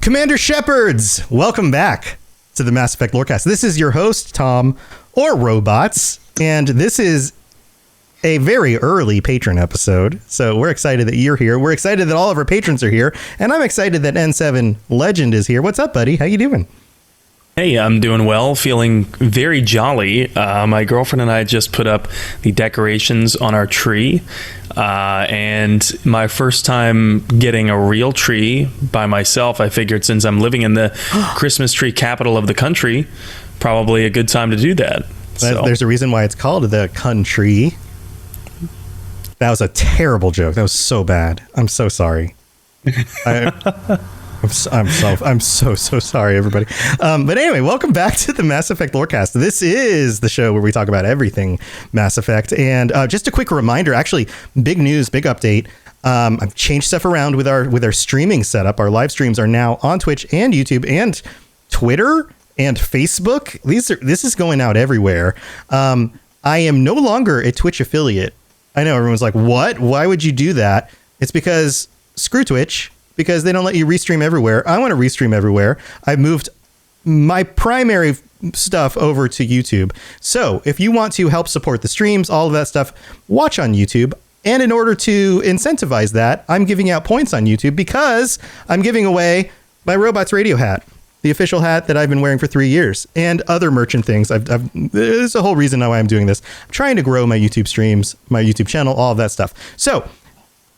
Commander Shepherds, welcome back to the Mass Effect Lorecast. This is your host, Tom, or Robots, and this is a very early patron episode, so we're excited that you're here. We're excited that all of our patrons are here, and I'm excited that N7 Legend is here. What's up, buddy? How you doing? Hey, I'm doing well, feeling very jolly. My girlfriend and I just put up the decorations on our tree, and my first time getting a real tree by myself. I figured since I'm living in the Christmas tree capital of the country, probably a good time to do that. So. There's a reason why it's called the country. That was a terrible joke. That was so bad. I'm so sorry. I'm so sorry, everybody. But anyway, welcome back to the Mass Effect Lorecast. This is the show where we talk about everything Mass Effect. And just a quick reminder, actually, big news, big update. I've changed stuff around with our streaming setup. Our live streams are now on Twitch and YouTube and Twitter and Facebook. This is going out everywhere. I am no longer a Twitch affiliate. I know everyone's like, what? Why would you do that? It's because screw Twitch. Because they don't let you restream everywhere. I want to restream everywhere. I've moved my primary stuff over to YouTube. So if you want to help support the streams, all of that stuff, watch on YouTube. And in order to incentivize that, I'm giving out points on YouTube because I'm giving away my Robots Radio hat, the official hat that I've been wearing for 3 years, and other merchant things. There's a whole reason why I'm doing this. I'm trying to grow my YouTube streams, my YouTube channel, all of that stuff. So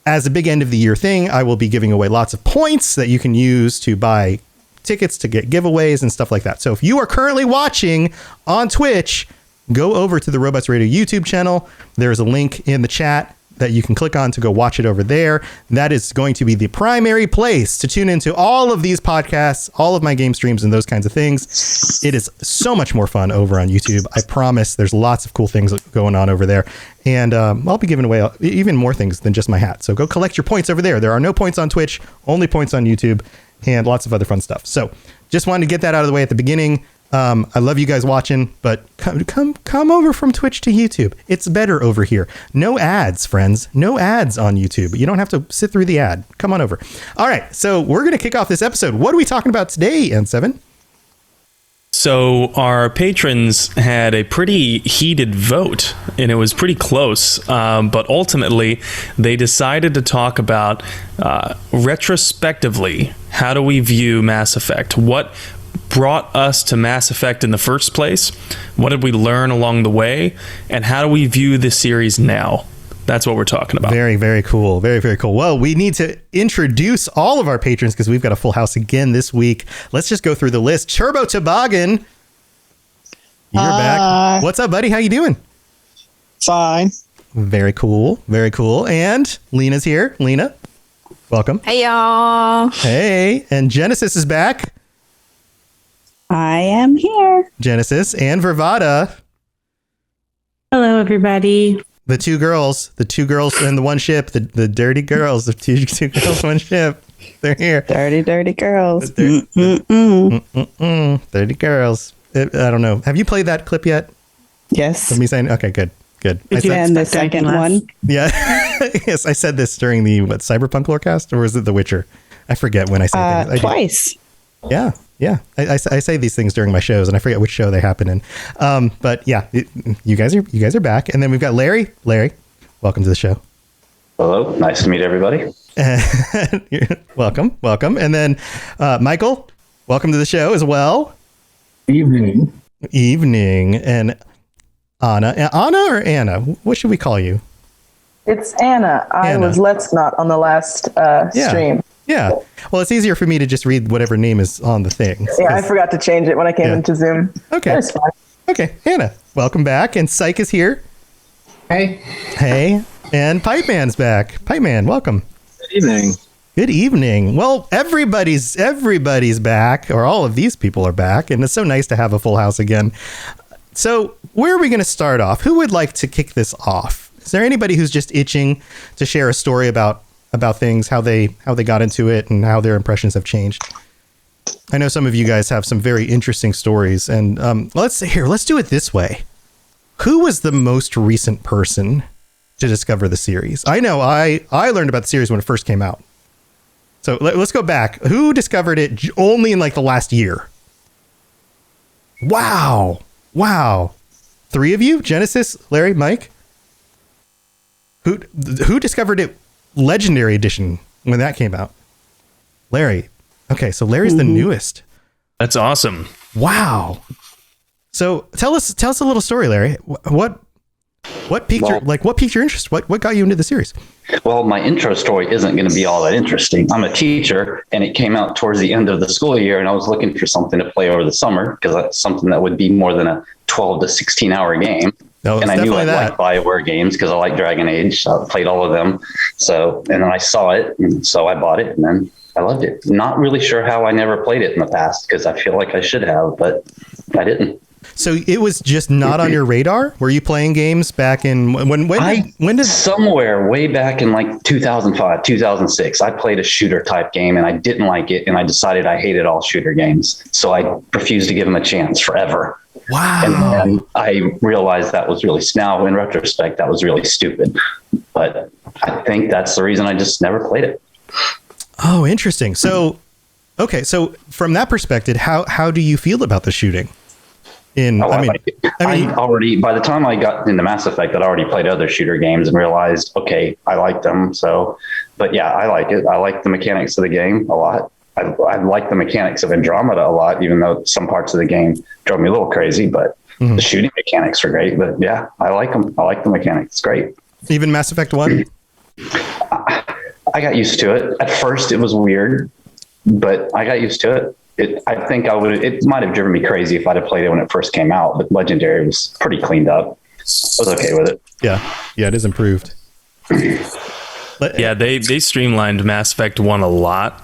as a big end of the year thing, I will be giving away lots of points that you can use to buy tickets to get giveaways and stuff like that. So if you are currently watching on Twitch, go over to the Robots Radio YouTube channel. There's a link in the chat that you can click on to go watch it over there. That is going to be the primary place to tune into all of these podcasts, all of my game streams and those kinds of things. It is so much more fun over on YouTube. I promise there's lots of cool things going on over there. And I'll be giving away even more things than just my hat. So go collect your points over there. There are no points on Twitch, only points on YouTube, and lots of other fun stuff. So just wanted to get that out of the way at the beginning. I love you guys watching, but come over from Twitch to YouTube. It's better over here. No ads, friends. No ads on YouTube. You don't have to sit through the ad. Come on over. All right, so we're going to kick off this episode. What are we talking about today, N7? So our patrons had a pretty heated vote, and it was pretty close. But ultimately, they decided to talk about retrospectively, how do we view Mass Effect? What brought us to Mass Effect in the first place? What did we learn along the way? And how do we view the series now? That's what we're talking about. Very, very cool. Very, very cool. Well, we need to introduce all of our patrons because we've got a full house again this week. Let's just go through the list. Turbo Toboggan, you're back. What's up, buddy? How you doing? Fine. Very cool. Very cool. And Lena's here. Lena, welcome. Hey, y'all. Hey. And Genesis is back. I am here. Genesis and Vervada. Hello, everybody. The two girls in the one ship, the dirty girls, the two girls, one ship. They're here. Dirty girls. Dirty girls. I don't know. Have you played that clip yet? Yes. Of me saying, okay, good. And the second one. Yeah. Yes, I said this during the Cyberpunk Lorecast, or was it The Witcher? I forget when I say things. Twice. Yeah. I say these things during my shows, and I forget which show they happen in. But yeah, you guys are back, and then we've got Larry. Larry, welcome to the show. Hello, nice to meet everybody. Welcome. And then Michael, welcome to the show as well. Evening. And Anna or Anna? What should we call you? It's Anna. I was Let's Not on the last stream. Yeah. Well, it's easier for me to just read whatever name is on the thing. Yeah, I forgot to change it when I came into Zoom. Okay. That's fine. Okay. Anna, welcome back. And Psych is here. Hey. And Pipe Man's back. Pipe Man, welcome. Good evening. Well, everybody's back, or all of these people are back, and it's so nice to have a full house again. So where are we going to start off? Who would like to kick this off? Is there anybody who's just itching to share a story about things, how they got into it and how their impressions have changed? I know some of you guys have some very interesting stories, and let's do it this way. Who was the most recent person to discover the series? I know I learned about the series when it first came out. So let's go back. Who discovered it only in like the last year? Wow. 3 of you? Genesis, Larry, Mike? Who discovered it Legendary Edition when that came out? Larry. Okay, so Larry's the newest. That's awesome. Wow. So tell us a little story, Larry. What piqued your interest? What got you into the series? Well, my intro story isn't going to be all that interesting. I'm a teacher, and it came out towards the end of the school year, and I was looking for something to play over the summer because that's something that would be more than a 12 to 16 hour game. No, and I knew I liked BioWare games because I like Dragon Age. I played all of them. So, and then I saw it, and so I bought it, and then I loved it. Not really sure how I never played it in the past because I feel like I should have, but I didn't. So it was just not on your radar? Were you playing games back in when did somewhere way back in like 2005, 2006, I played a shooter type game and I didn't like it. And I decided I hated all shooter games. So I refused to give them a chance forever. Wow. And then I realized that was really, now in retrospect, that was really stupid. But I think that's the reason I just never played it. Oh, interesting. So, okay. So from that perspective, how do you feel about the shooting? I mean, already, by the time I got into Mass Effect, I'd already played other shooter games and realized, okay, I like them. So, but yeah, I like it. I like the mechanics of the game a lot. I like the mechanics of Andromeda a lot, even though some parts of the game drove me a little crazy, but the shooting mechanics are great. But yeah, I like them. I like the mechanics. It's great. Even Mass Effect 1? I got used to it. At first it was weird, but I got used to it. I think it might have driven me crazy if I'd have played it when it first came out, but Legendary was pretty cleaned up. I was okay with it. Yeah, it is improved. Yeah, they streamlined Mass Effect 1 a lot.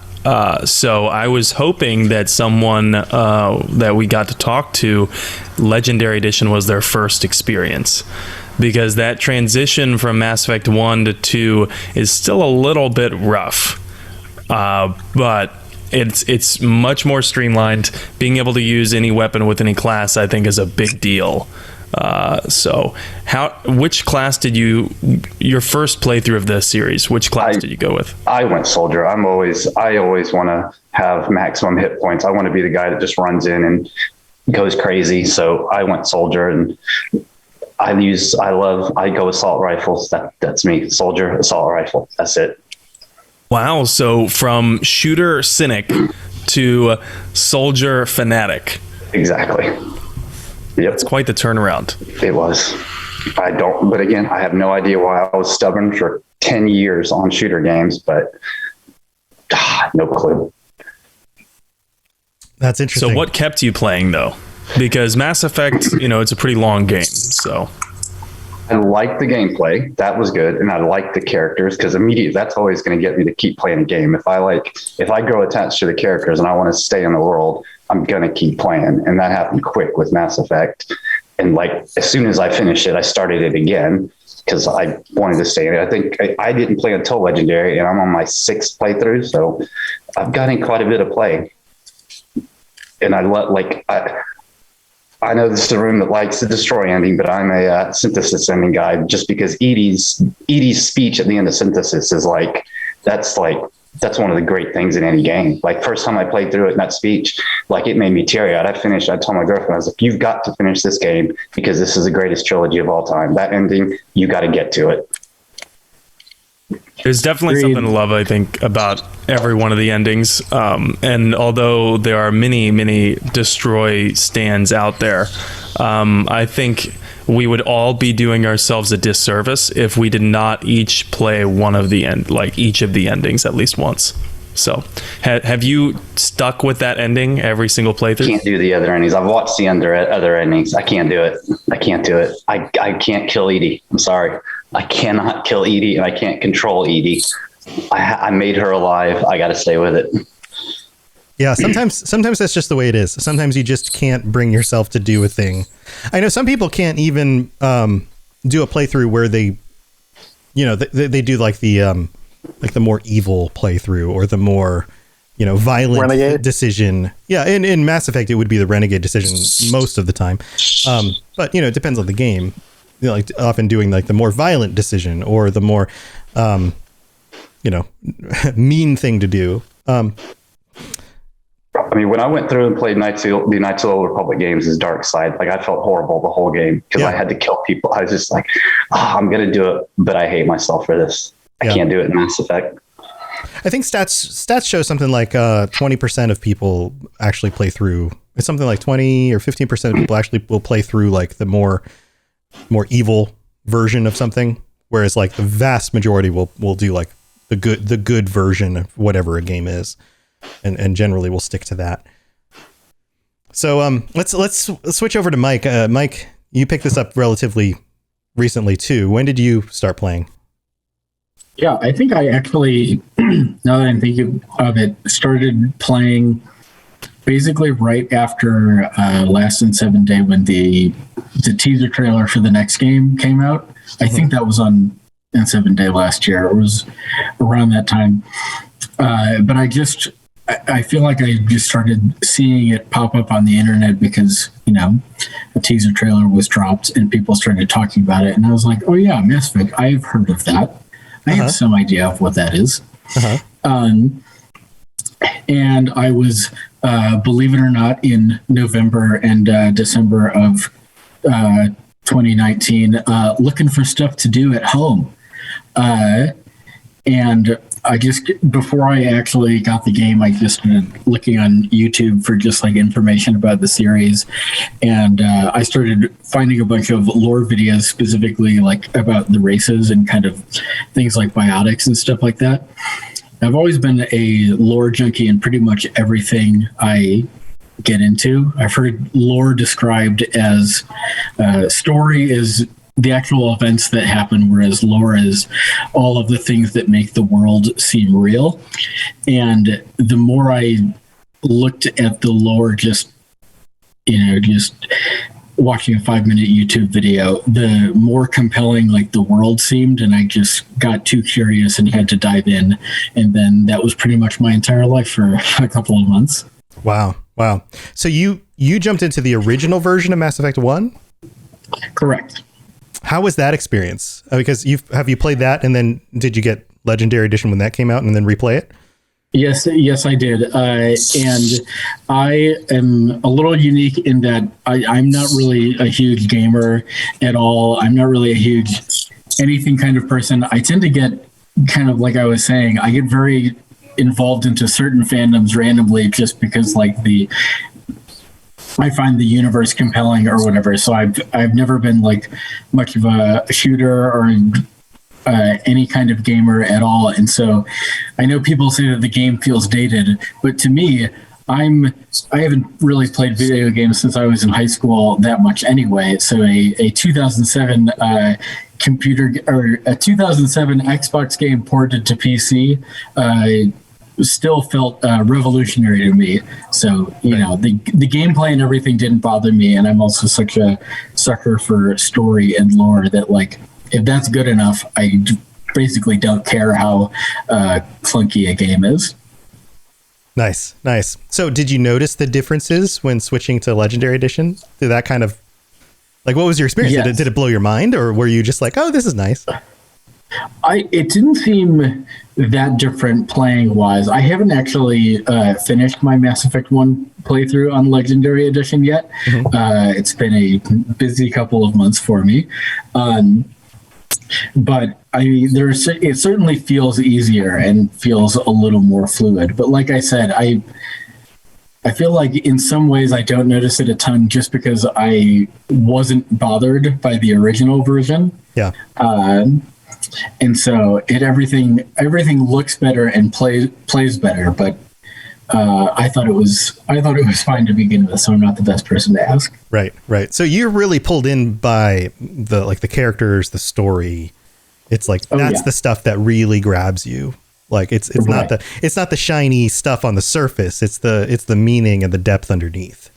So I was hoping that someone that we got to talk to, Legendary Edition was their first experience. Because that transition from Mass Effect 1 to 2 is still a little bit rough. But it's much more streamlined. Being able to use any weapon with any class, I think, is a big deal. So which class did your first playthrough of the series, which class did you go with? I went Soldier. I always want to have maximum hit points. I want to be the guy that just runs in and goes crazy. So I went Soldier, and I go assault rifles. That's me. Soldier, assault rifle. That's it. Wow. So from shooter cynic to soldier fanatic. Exactly. Yep. It's quite the turnaround. It was. But again, I have no idea why I was stubborn for 10 years on shooter games, but no clue. That's interesting. So what kept you playing though? Because Mass Effect, it's a pretty long game. So I liked the gameplay. That was good. And I liked the characters because immediately that's always going to get me to keep playing a game. If I grow attached to the characters and I want to stay in the world, I'm going to keep playing. And that happened quick with Mass Effect. And as soon as I finished it, I started it again because I wanted to stay in it. I think I didn't play until Legendary, and I'm on my 6th playthrough. So I've gotten quite a bit of play. And I know this is a room that likes the destroy ending, but I'm a synthesis ending guy just because Edie's speech at the end of Synthesis is that's one of the great things in any game. First time I played through it, and that speech, it made me teary eyed. I told my girlfriend, I was like, you've got to finish this game because this is the greatest trilogy of all time. That ending, you got to get to it. There's definitely something to love, I think, about every one of the endings. And although there are many, many destroy stands out there, I think we would all be doing ourselves a disservice if we did not each play one of each of the endings at least once. So have you stuck with that ending every single playthrough? Can't do the other endings. I've watched the other endings. I can't do it. I can't kill Edie. I'm sorry. I cannot kill Edie, and I can't control Edie. I made her alive. I got to stay with it. Yeah, sometimes that's just the way it is. Sometimes you just can't bring yourself to do a thing. I know some people can't even do a playthrough where they do the more evil playthrough or the more violent Renegade decision. Yeah, in Mass Effect it would be the Renegade decision most of the time. But it depends on the game. Often doing the more violent decision or the more mean thing to do. I mean, when I went through and played the Knights of the Old Republic games as Dark Side, like I felt horrible the whole game because I had to kill people. I was just like, I'm going to do it, but I hate myself for this. I can't do it in Mass Effect. I think stats show something like 20% of people actually play through. It's something like 20 or 15% of people actually will play through like the more evil version of something, whereas like the vast majority will do like the good version of whatever a game is, and generally we'll stick to that. So let's switch over to Mike. Mike, you picked this up relatively recently too. When did you start playing? Yeah, I think I actually, now that I'm thinking of it, started playing basically right after Last and 7 Day when the teaser trailer for the next game came out. I think that was on N7 Day last year. It was around that time. But I feel like I just started seeing it pop up on the internet because, a teaser trailer was dropped and people started talking about it. And I was like, oh yeah, Mass Effect, I've heard of that. I have some idea of what that is. And I was, believe it or not, in November and December of 2019, looking for stuff to do at home. And I just, before I actually got the game, I just started looking on YouTube for just like information about the series. And I started finding a bunch of lore videos specifically like about the races and kind of things like biotics and stuff like that. I've always been a lore junkie in pretty much everything I get into. I've heard lore described as story is the actual events that happen, whereas lore is all of the things that make the world seem real. And the more I looked at the lore, just watching a 5-minute YouTube video, the more compelling like the world seemed, and I just got too curious and had to dive in. And then that was pretty much my entire life for a couple of months. Wow. So you jumped into the original version of Mass Effect 1? Correct. How was that experience? Because have you played that, and then did you get Legendary Edition when that came out and then replay it? Yes, I did. And I am a little unique in that I'm not really a huge gamer at all. I'm not really a huge anything kind of person. I tend to get kind of, like I was saying, I get very involved into certain fandoms randomly just because like I find the universe compelling or whatever. So I've never been like much of a shooter or any kind of gamer at all. And so I know people say that the game feels dated, but to me, I haven't really played video games since I was in high school that much anyway. So a 2007 computer or a 2007 Xbox game ported to PC still felt revolutionary to me. So, the gameplay and everything didn't bother me. And I'm also such a sucker for story and lore that, like, if that's good enough, I basically don't care how clunky a game is. Nice. So did you notice the differences when switching to Legendary Edition? Did that kind of, like, what was your experience? Yes. Did it blow your mind, or were you just like, oh, this is nice? It didn't seem that different playing wise. I haven't actually finished my Mass Effect 1 playthrough on Legendary Edition yet. It's been a busy couple of months for me. But it certainly feels easier and feels a little more fluid. But like I said, I feel like in some ways I don't notice it a ton just because I wasn't bothered by the original version. Yeah. And so everything looks better and plays better, but I thought it was fine to begin with, so I'm not the best person to ask. Right. So you're really pulled in by the characters, the story. It's like the stuff that really grabs you. Like it's right. not the shiny stuff on the surface. It's the meaning and the depth underneath.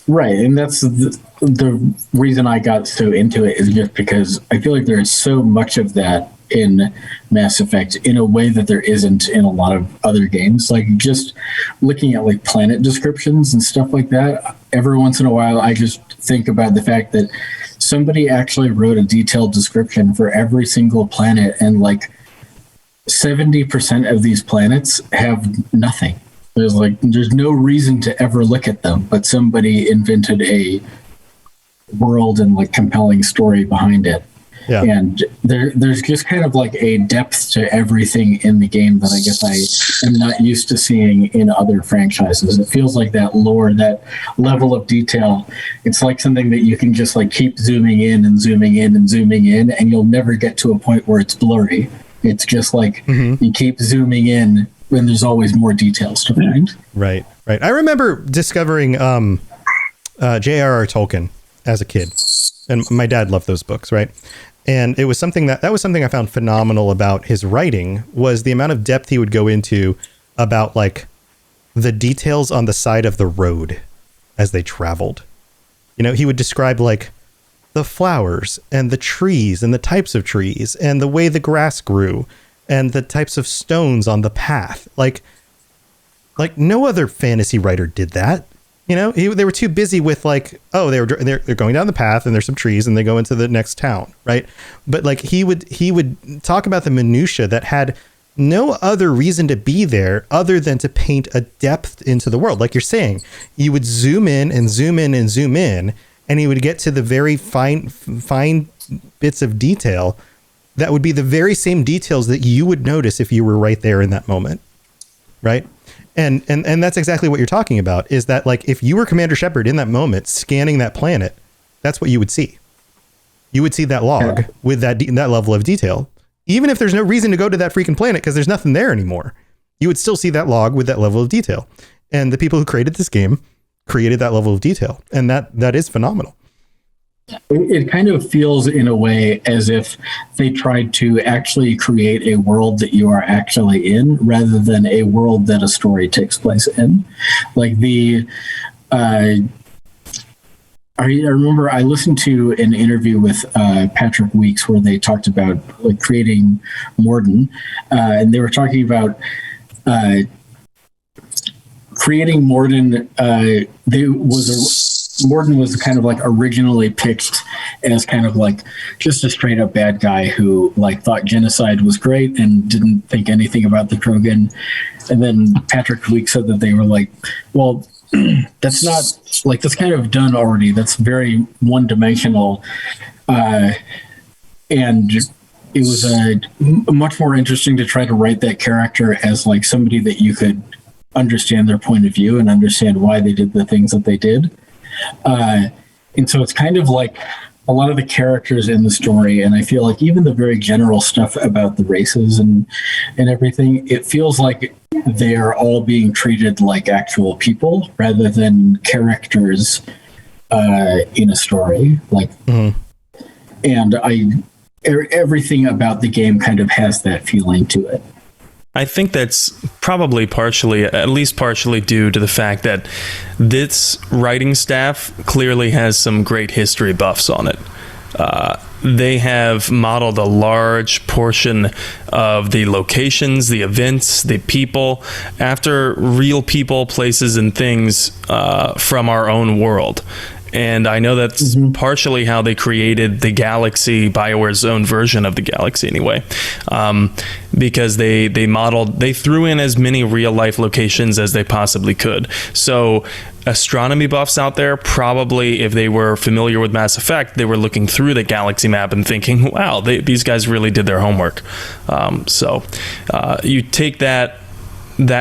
Right, and that's the reason I got so into it is just because I feel like there is so much of that in Mass Effect in a way that there isn't in a lot of other games. Like just looking at like planet descriptions and stuff like that, every once in a while I just think about the fact that somebody actually wrote a detailed description for every single planet, and like 70% of these planets have nothing. There's no reason to ever look at them, but somebody invented a world and like compelling story behind it. Yeah. And there's just kind of like a depth to everything in the game that I guess I am not used to seeing in other franchises. It feels like that lore, that level of detail. It's like something that you can just like keep zooming in and zooming in and zooming in, and you'll never get to a point where it's blurry. It's just like you keep zooming in when there's always more details to find. Right. I remember discovering Jrr Tolkien as a kid, and my dad loved those books, right? And it was something that was something I found phenomenal about his writing, was the amount of depth he would go into about like the details on the side of the road as they traveled. You know, he would describe like the flowers and the trees and the types of trees and the way the grass grew and the types of stones on the path. Like no other fantasy writer did that. You know, they were too busy with like, oh, they're going down the path and there's some trees and they go into the next town, right? But like he would talk about the minutia that had no other reason to be there other than to paint a depth into the world. Like you're saying, you would zoom in and zoom in and zoom in, and he would get to the very fine bits of detail that would be the very same details that you would notice if you were right there in that moment, right? And that's exactly what you're talking about, is that like if you were Commander Shepard in that moment scanning that planet, that's what you would see. You would see that log with that level of detail, even if there's no reason to go to that freaking planet because there's nothing there anymore. You would still see that log with that level of detail. And the people who created this game created that level of detail, and that is phenomenal. It kind of feels in a way as if they tried to actually create a world that you are actually in rather than a world that a story takes place in. Like I remember I listened to an interview with Patrick Weeks where they talked about like creating Morden, and they were talking about creating Morden. Morden was kind of like originally pitched as kind of like just a straight up bad guy who like thought genocide was great and didn't think anything about the Krogan. And then Patrick Weeks said that they were like, well, that's not like, that's kind of done already. That's very one dimensional. And it was much more interesting to try to write that character as like somebody that you could understand their point of view and understand why they did the things that they did. And so it's kind of like a lot of the characters in the story, and I feel like even the very general stuff about the races and everything, it feels like they are all being treated like actual people rather than characters in a story. Like, and everything about the game kind of has that feeling to it. I think that's probably at least partially due to the fact that this writing staff clearly has some great history buffs on it. They have modeled a large portion of the locations, the events, the people after real people, places, and things from our own world. And I know that's partially how they created the galaxy, BioWare's own version of the galaxy anyway, because they threw in as many real life locations as they possibly could. So astronomy buffs out there, probably if they were familiar with Mass Effect, they were looking through the galaxy map and thinking, wow, these guys really did their homework. So you take that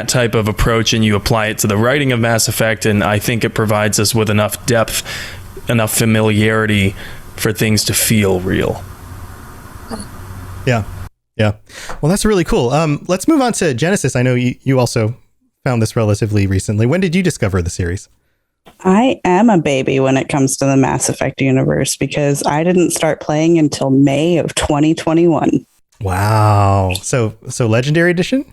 type of approach and you apply it to the writing of Mass Effect, and I think it provides us with enough depth, enough familiarity for things to feel real. Yeah. Well, that's really cool. Let's move on to Genesis. I know you also found this relatively recently. When did you discover the series? I am a baby when it comes to the Mass Effect universe because I didn't start playing until May of 2021. Wow. So Legendary Edition?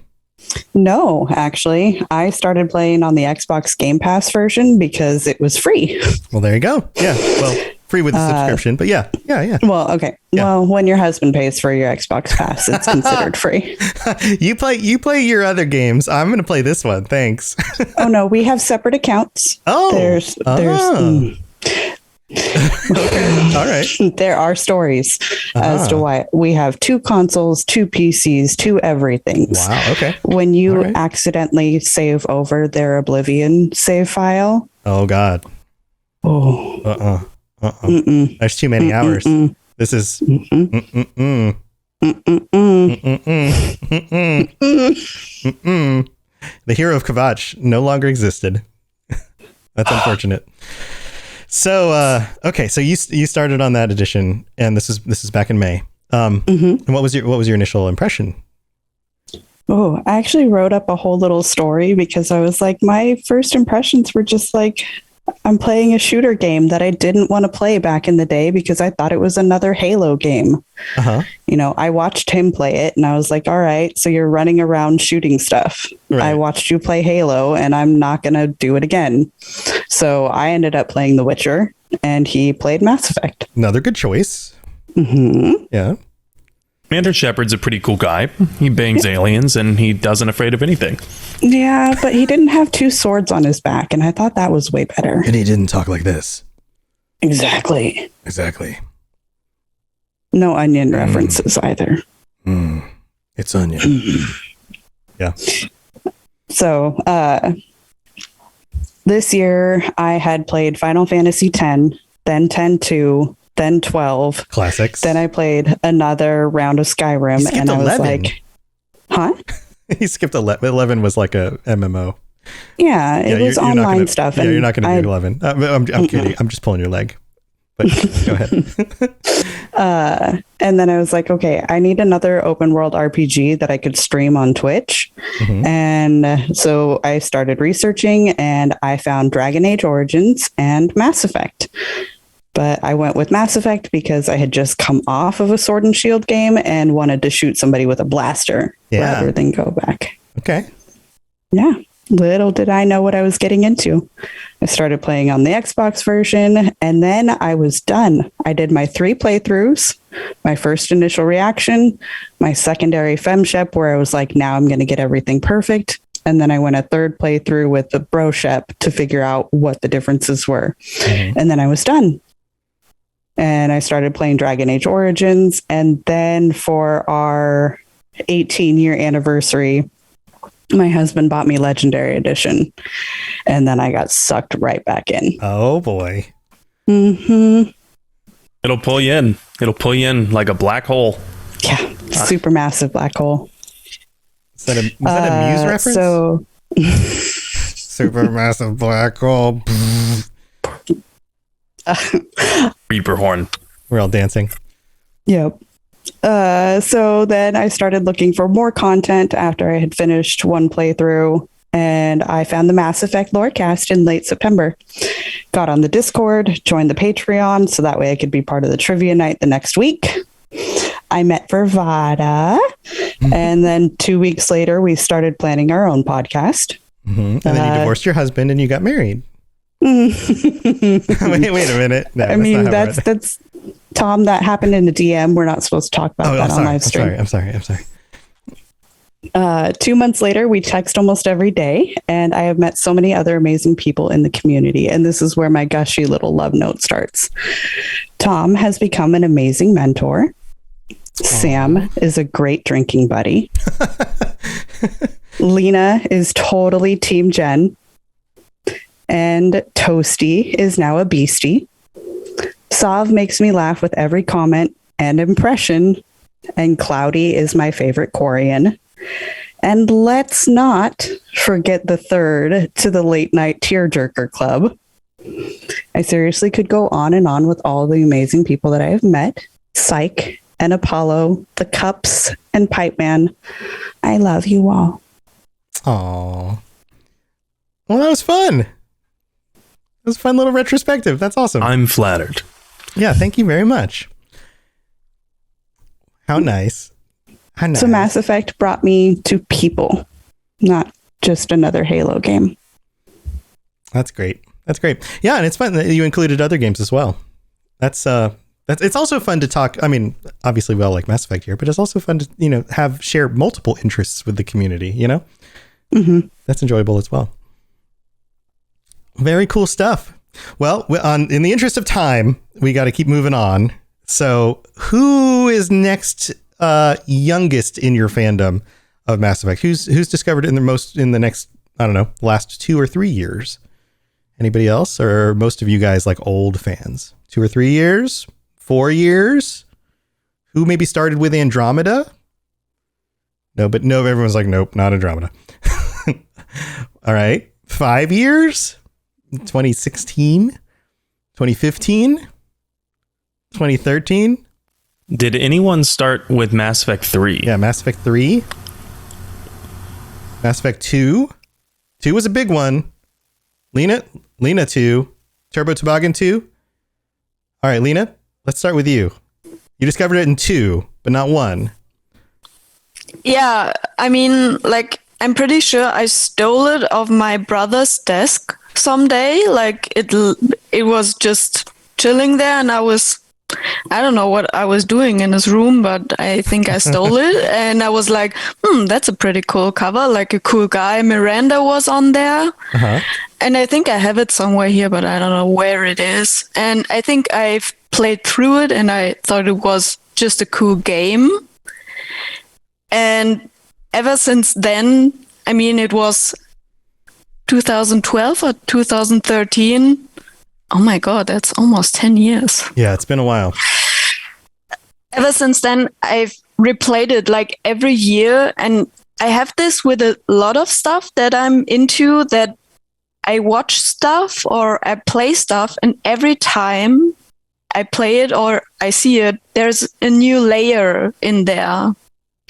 No, actually, I started playing on the Xbox Game Pass version because it was free. Well, there you go. Yeah. Well, free with the subscription, but yeah. Well, okay. Yeah. Well, when your husband pays for your Xbox Pass, it's considered free. You play your other games. I'm going to play this one. Thanks. Oh no, we have separate accounts. Oh, Okay. All right. There are stories as to why we have 2 consoles, 2 PCs, 2 everythings. Wow. Okay. When you accidentally save over their Oblivion save file. Oh God. Oh. There's too many hours. This is. The hero of Kvatch no longer existed. That's unfortunate. So, okay, so you started on that edition, and this is back in May. And what was your initial impression? Oh, I actually wrote up a whole little story because I was like, my first impressions were just like, I'm playing a shooter game that I didn't want to play back in the day because I thought it was another Halo game. You know, I watched him play it and I was like, all right, so you're running around shooting stuff. Right. I watched you play Halo and I'm not going to do it again. So I ended up playing The Witcher and he played Mass Effect. Another good choice. Yeah. Commander Shepard's a pretty cool guy. He bangs aliens and he doesn't afraid of anything. Yeah, but he didn't have 2 swords on his back, and I thought that was way better. And he didn't talk like this. Exactly. No onion references either. It's onion. Yeah. So, this year I had played Final Fantasy X, then 10-2, then 12. Classics. Then I played another round of Skyrim, and I was 11. like, huh? He skipped 11. 11 was like a MMO. Yeah, it was online stuff. Yeah, you're not going to do 11. I'm kidding. I'm just pulling your leg. But go ahead. And then I was like, okay, I need another open world RPG that I could stream on Twitch. And so I started researching and I found Dragon Age Origins and Mass Effect. But I went with Mass Effect because I had just come off of a Sword and Shield game and wanted to shoot somebody with a blaster rather than go back. Okay. Yeah. Little did I know what I was getting into. I started playing on the Xbox version and then I was done. I did my 3 playthroughs, my first initial reaction, my secondary FemShep where I was like, now I'm going to get everything perfect. And then I went a 3rd playthrough with the Broshep to figure out what the differences were. And then I was done. And I started playing Dragon Age Origins. And then for our 18-year anniversary, my husband bought me Legendary Edition. And then I got sucked right back in. Oh, boy. It'll pull you in. It'll pull you in like a black hole. Yeah, supermassive black hole. Was that a Muse reference? So, supermassive black hole. Reaper horn. We're all dancing. Yep. So then I started looking for more content after I had finished one playthrough, and I found the Mass Effect Lorecast in late September. Got on the Discord, joined the Patreon, so that way I could be part of the trivia night the next week. I met Vervada, and then 2 weeks later, we stared planning our own podcast. And then you divorced your husband and you got married. wait a minute. No, I mean, that's Tom, that happened in the DM. We're not supposed to talk about that on live stream. I'm sorry. 2 months later, we text almost every day, and I have met so many other amazing people in the community. And this is where my gushy little love note starts. Tom has become an amazing mentor. Sam is a great drinking buddy. Lena is totally Team Jen. And Toasty is now a beastie. Sav makes me laugh with every comment and impression. And Cloudy is my favorite Quarian. And let's not forget the 3rd to the late night tearjerker club. I seriously could go on and on with all the amazing people that I have met. Psych and Apollo, the Cups and Pipe Man. I love you all. Aw. Well, that was fun. It was a fun little retrospective. That's awesome. I'm flattered. Yeah, thank you very much. How nice. So Mass Effect brought me to people, not just another Halo game. That's great. Yeah, and it's fun that you included other games as well. That's it's also fun to talk. I mean, obviously we all like Mass Effect here, but it's also fun to share multiple interests with the community. That's enjoyable as well. Very cool stuff. Well, in the interest of time, we got to keep moving on. So, who is next? Youngest in your fandom of Mass Effect? Who's discovered it in the next, I don't know, last 2 or 3 years? Anybody else, or are most of you guys like old fans? 2 or 3 years, 4 years? Who maybe started with Andromeda? No, everyone's like, nope, not Andromeda. All right, 5 years. 2016, 2015, 2013. Did anyone start with Mass Effect 3? Yeah, Mass Effect 3. Mass Effect 2. 2 was a big one. Lena 2. Turbo Toboggan 2. All right, Lena, let's start with you. You discovered it in 2, but not 1. Yeah, I mean, like, I'm pretty sure I stole it off my brother's desk someday. Like, it was just chilling there, and I don't know what I was doing in his room, but I think I stole it. And I was like, that's a pretty cool cover. Like a cool guy. Miranda was on there. Uh-huh. And I think I have it somewhere here, but I don't know where it is. And I think I've played through it and I thought it was just a cool game. And ever since then, I mean, it was 2012 or 2013. Oh my God, that's almost 10 years. Yeah, it's been a while. Ever since then, I've replayed it like every year. And I have this with a lot of stuff that I'm into, that I watch stuff or I play stuff. And every time I play it or I see it, there's a new layer in there.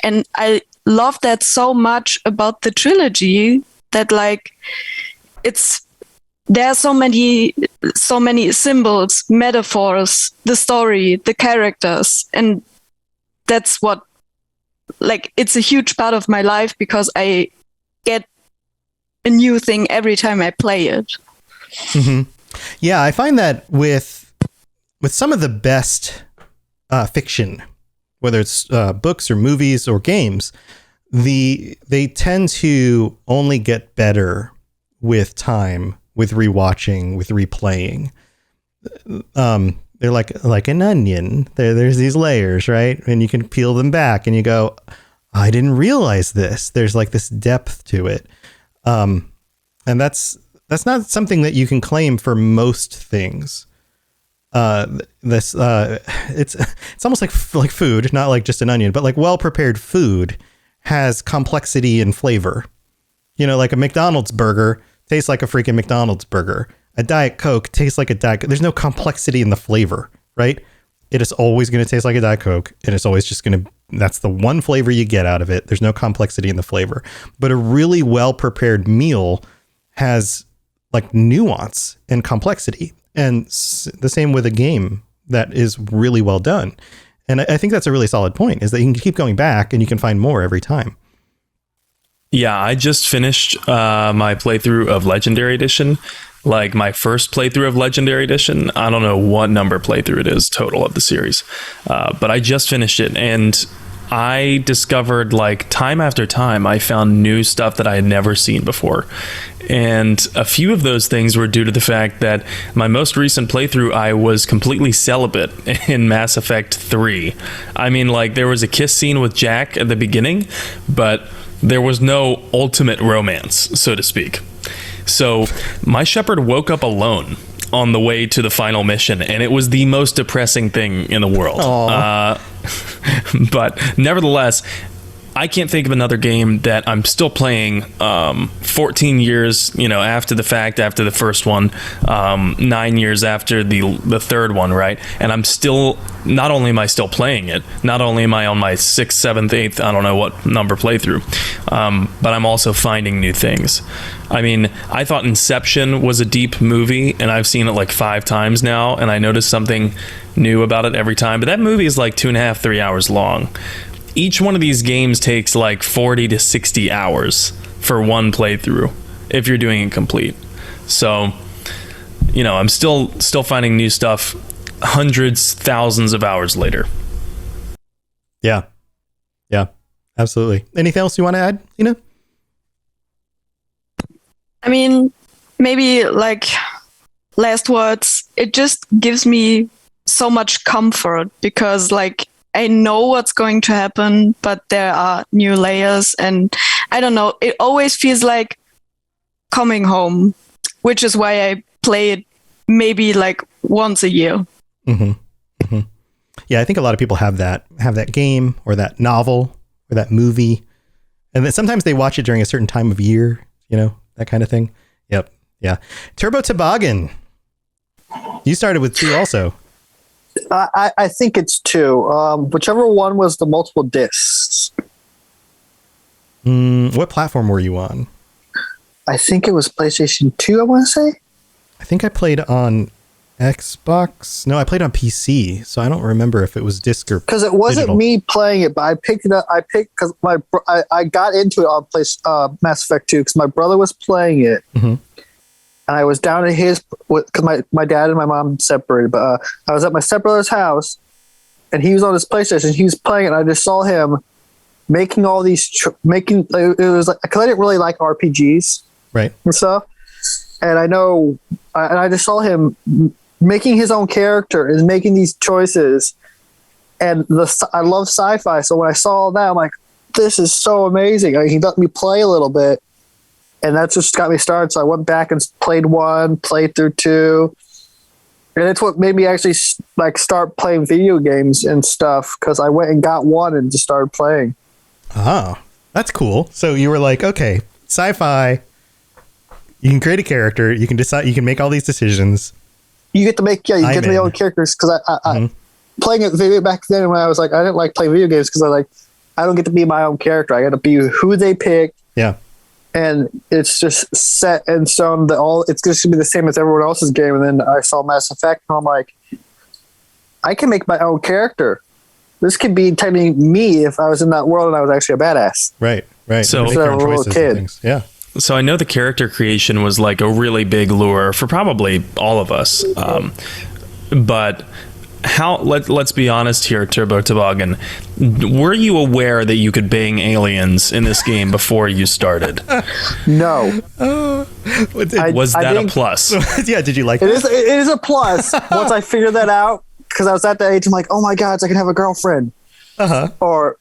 And I love that so much about the trilogy, that like there are so many symbols, metaphors, the story, the characters, and that's what, like, it's a huge part of my life because I get a new thing every time I play it. Mm-hmm. Yeah, I find that with some of the best fiction, whether it's books or movies or games, they tend to only get better with time, with rewatching, with replaying. They're like an onion. There's these layers, right? And you can peel them back and you go, I didn't realize this. There's like this depth to it. And that's not something that you can claim for most things. It's almost like food, not like just an onion, but like well-prepared food has complexity and flavor. You know, like a McDonald's burger tastes like a freaking McDonald's burger. A Diet Coke tastes like a Diet Coke. There's no complexity in the flavor, right? It is always going to taste like a Diet Coke, and it's always just going to, that's the one flavor you get out of it. There's no complexity in the flavor. But a really well-prepared meal has like nuance and complexity. And the same with a game that is really well done. And I think that's a really solid point, is that you can keep going back and you can find more every time. Yeah, I just finished my playthrough of Legendary Edition. Like my first playthrough of Legendary Edition. I don't know what number playthrough it is total of the series. But I just finished it, and I discovered, like, time after time, I found new stuff that I had never seen before. And a few of those things were due to the fact that my most recent playthrough, I was completely celibate in Mass Effect 3. I mean, like, there was a kiss scene with Jack at the beginning, but there was no ultimate romance, so to speak. So my shepherd woke up alone on the way to the final mission, and it was the most depressing thing in the world. But nevertheless, I can't think of another game that I'm still playing 14 years, after the fact, after the first one, 9 years after the third one, right? And I'm still, not only am I still playing it, not only am I on my 6th, 7th, 8th, I don't know what number playthrough, but I'm also finding new things. I mean, I thought Inception was a deep movie, and I've seen it like 5 times now, and I noticed something new about it every time. But that movie is like 2.5, 3 hours long. Each one of these games takes like 40 to 60 hours for one playthrough if you're doing it complete. So, I'm still finding new stuff hundreds, thousands of hours later. Yeah, absolutely. Anything else you want to add, Lena? I mean, maybe like last words, it just gives me so much comfort because like I know what's going to happen, but there are new layers and I don't know, it always feels like coming home, which is why I play it maybe like once a year. Mm-hmm. Mm-hmm. Yeah, I think a lot of people have that game or that novel or that movie. And then sometimes they watch it during a certain time of year, you know, that kind of thing. Yep. Yeah. Turbo Toboggan. You started with 2 also. I think it's 2. Whichever one was the multiple discs. What platform were you on? I think it was PlayStation 2, I want to say. I think I played on Xbox. No, I played on PC, so I don't remember if it was disc or because it wasn't digital. me playing it, but I picked it up. Because I got into it on Mass Effect 2 because my brother was playing it, and I was down at his because my dad and my mom separated. But I was at my stepbrother's house, and he was on his PlayStation. He was playing it, and I just saw him making all these it was like because I didn't really like RPGs, right, and stuff. And I just saw him making his own character and making these choices. And I love sci-fi. So when I saw that, I'm like, this is so amazing. He let me play a little bit. And that just got me started. So I went back and played 1, played through 2. And it's what made me actually like start playing video games and stuff. Because I went and got 1 and just started playing. Oh, that's cool. So you were like, okay, sci-fi. You can create a character. You can decide. You can make all these decisions. You get to make your own characters because I playing it video back then when I was like I didn't like playing video games because I don't get to be my own character. I got to be who they pick. Yeah, and it's just set in stone that it's just gonna be the same as everyone else's game. And then I saw Mass Effect and I'm like, I can make my own character. This could be technically me if I was in that world and I was actually a badass. Right. So, make your own choices and kid. things. Yeah. So I know the character creation was like a really big lure for probably all of us. But let's be honest here, Turbo Toboggan. Were you aware that you could bang aliens in this game before you started? No. Was that a plus? Yeah, did you like it? It is a plus once I figured that out because I was at that age. I'm like, oh my God, I can have a girlfriend. But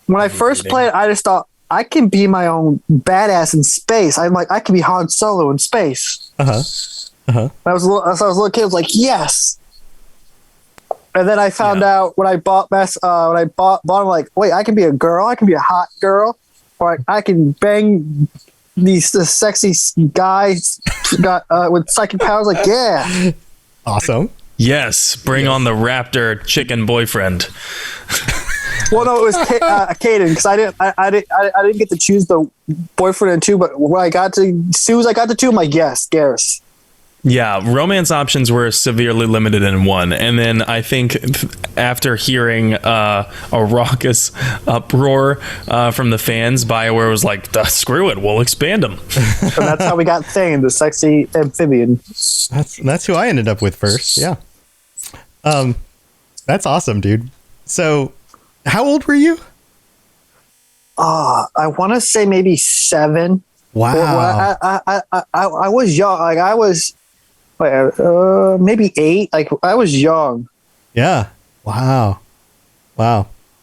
when I first played, I just thought, I can be my own badass in space. I'm like, I can be Han Solo in space. I was a little kid. I was like, yes. And then I found out when I bought I'm like, wait, I can be a girl. I can be a hot girl, or I can bang these sexy guys with psychic powers. Like, yeah, awesome. Yes, bring on the Raptor chicken boyfriend. Well, no, it was Caden because I didn't get to choose the boyfriend in 2, but when I got to, as soon as I got to 2, I'm like, yes, Garrus. Yeah, romance options were severely limited in 1, and then I think after hearing a raucous uproar from the fans, BioWare was like, "Screw it, we'll expand them." And that's how we got Thane, the sexy amphibian. That's who I ended up with first. Yeah. That's awesome, dude. So, how old were you? I want to say maybe 7. Wow. I was young. Like I was maybe 8. Like I was young. Yeah. Wow.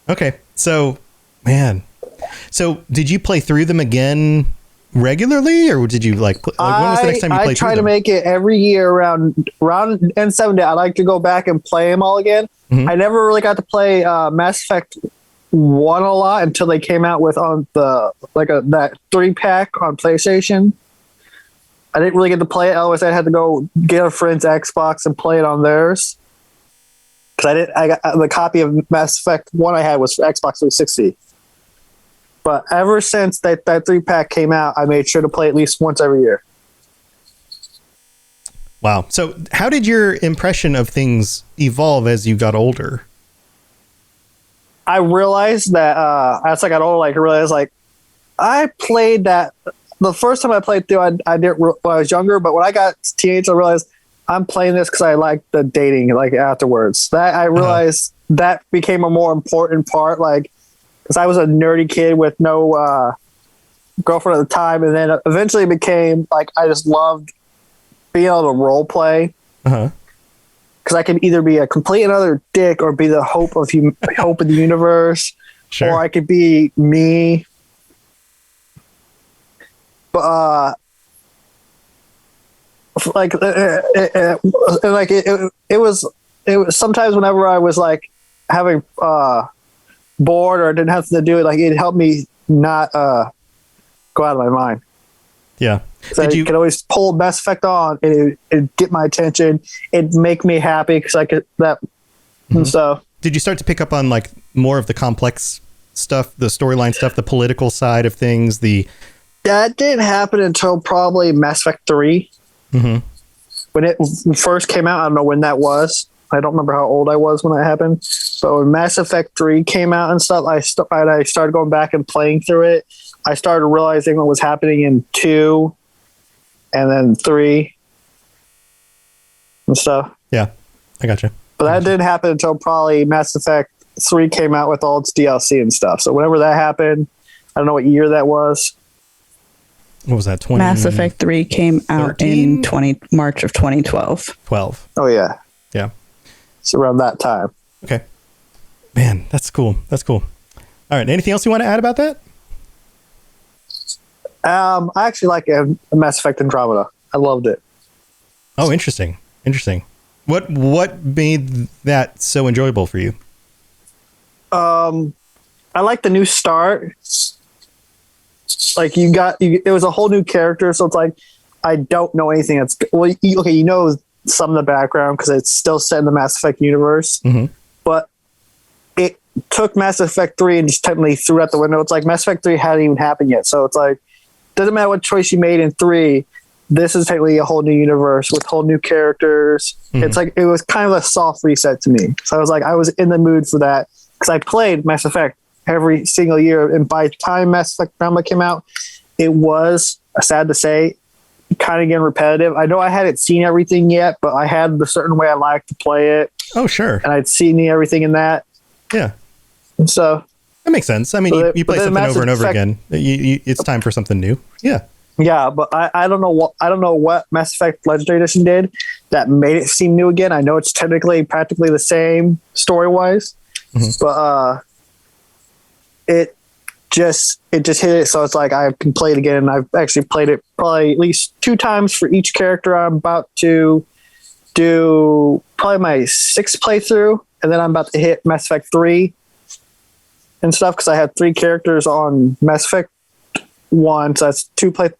Okay. So, man. So, did you play through them again regularly, or did you when was the next time you played through them? I try to make it every year around N7 day. I like to go back and play them all again. I never really got to play Mass Effect 1 a lot until they came out with on the that 3-pack on PlayStation. I didn't really get to play it. Otherwise, I had to go get a friend's Xbox and play it on theirs. Because I got the copy of Mass Effect 1 I had was for Xbox 360. But ever since that 3-pack came out, I made sure to play at least once every year. Wow. So, how did your impression of things evolve as you got older? I realized that as I got older, I realized I played that the first time I played through, I did when I was younger, but when I got teenage, I realized I'm playing this because I like the dating afterwards. That I realized that became a more important part, because I was a nerdy kid with no girlfriend at the time, and then eventually it became I just loved being able to role play. Because I can either be a complete another dick or be the hope of hope of the universe, or I could be me. But it was sometimes whenever I was like having bored or didn't have to do it, like it helped me not go out of my mind. Yeah. So you could always pull Mass Effect on and it'd get my attention. It'd make me happy because I could that and stuff. Did you start to pick up on like more of the complex stuff, the storyline stuff, the political side of things? That didn't happen until probably Mass Effect 3. When it first came out, I don't know when that was. I don't remember how old I was when that happened. But when Mass Effect 3 came out and stuff, I started going back and playing through it. I started realizing what was happening in 2 and then 3 and stuff. Yeah, I gotcha. But that didn't happen until probably Mass Effect 3 came out with all its DLC and stuff. So whenever that happened, I don't know what year that was. What was that? Mass Effect 3 came out in March of 2012. Oh, yeah. Yeah. It's around that time. Okay. Man, that's cool. That's cool. All right. Anything else you want to add about that? I actually like Mass Effect Andromeda. I loved it. Oh, interesting. Interesting. What made that so enjoyable for you? I like the new start. Like it was a whole new character, so it's like I don't know anything. You know some of the background because it's still set in the Mass Effect universe, but it took Mass Effect 3 and just technically threw it out the window. It's like Mass Effect 3 hadn't even happened yet, so it's like doesn't matter what choice you made in 3. This is technically a whole new universe with whole new characters. It's like it was kind of a soft reset to me. So I was in the mood for that because I played Mass Effect every single year, and by the time Mass Effect Andromeda came out, it was sad to say kind of getting repetitive. I know I hadn't seen everything yet, but I had the certain way I like to play it. Oh, sure. And I'd seen everything in that. Yeah. And so that makes sense. I mean, you play something over and over again. It's time for something new. Yeah. Yeah, but I don't know what Mass Effect Legendary Edition did that made it seem new again. I know it's technically practically the same story wise, but it just hit it. So it's like I can play it again. And I've actually played it probably at least 2 times for each character. I'm about to do probably my 6th playthrough, and then I'm about to hit Mass Effect 3 and stuff because I had 3 characters on Mass Effect 1, so that's 2 and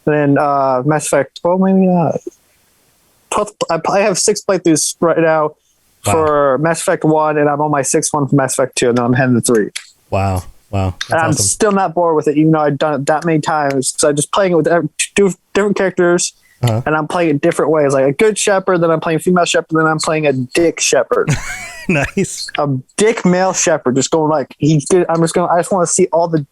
then Mass Effect. Well, maybe not. 12th, I have 6 playthroughs right now for Mass Effect 1, and I'm on my 6th one for Mass Effect 2, and then I'm heading to 3. Wow. That's and I'm awesome. still not bored with it, even though I've done it that many times. So I'm just playing it with 2 different characters, and I'm playing it different ways. Like a good shepherd, then I'm playing female shepherd, then I'm playing a dick shepherd. Nice. A dick male shepherd, just going like he's good. I just want to see all the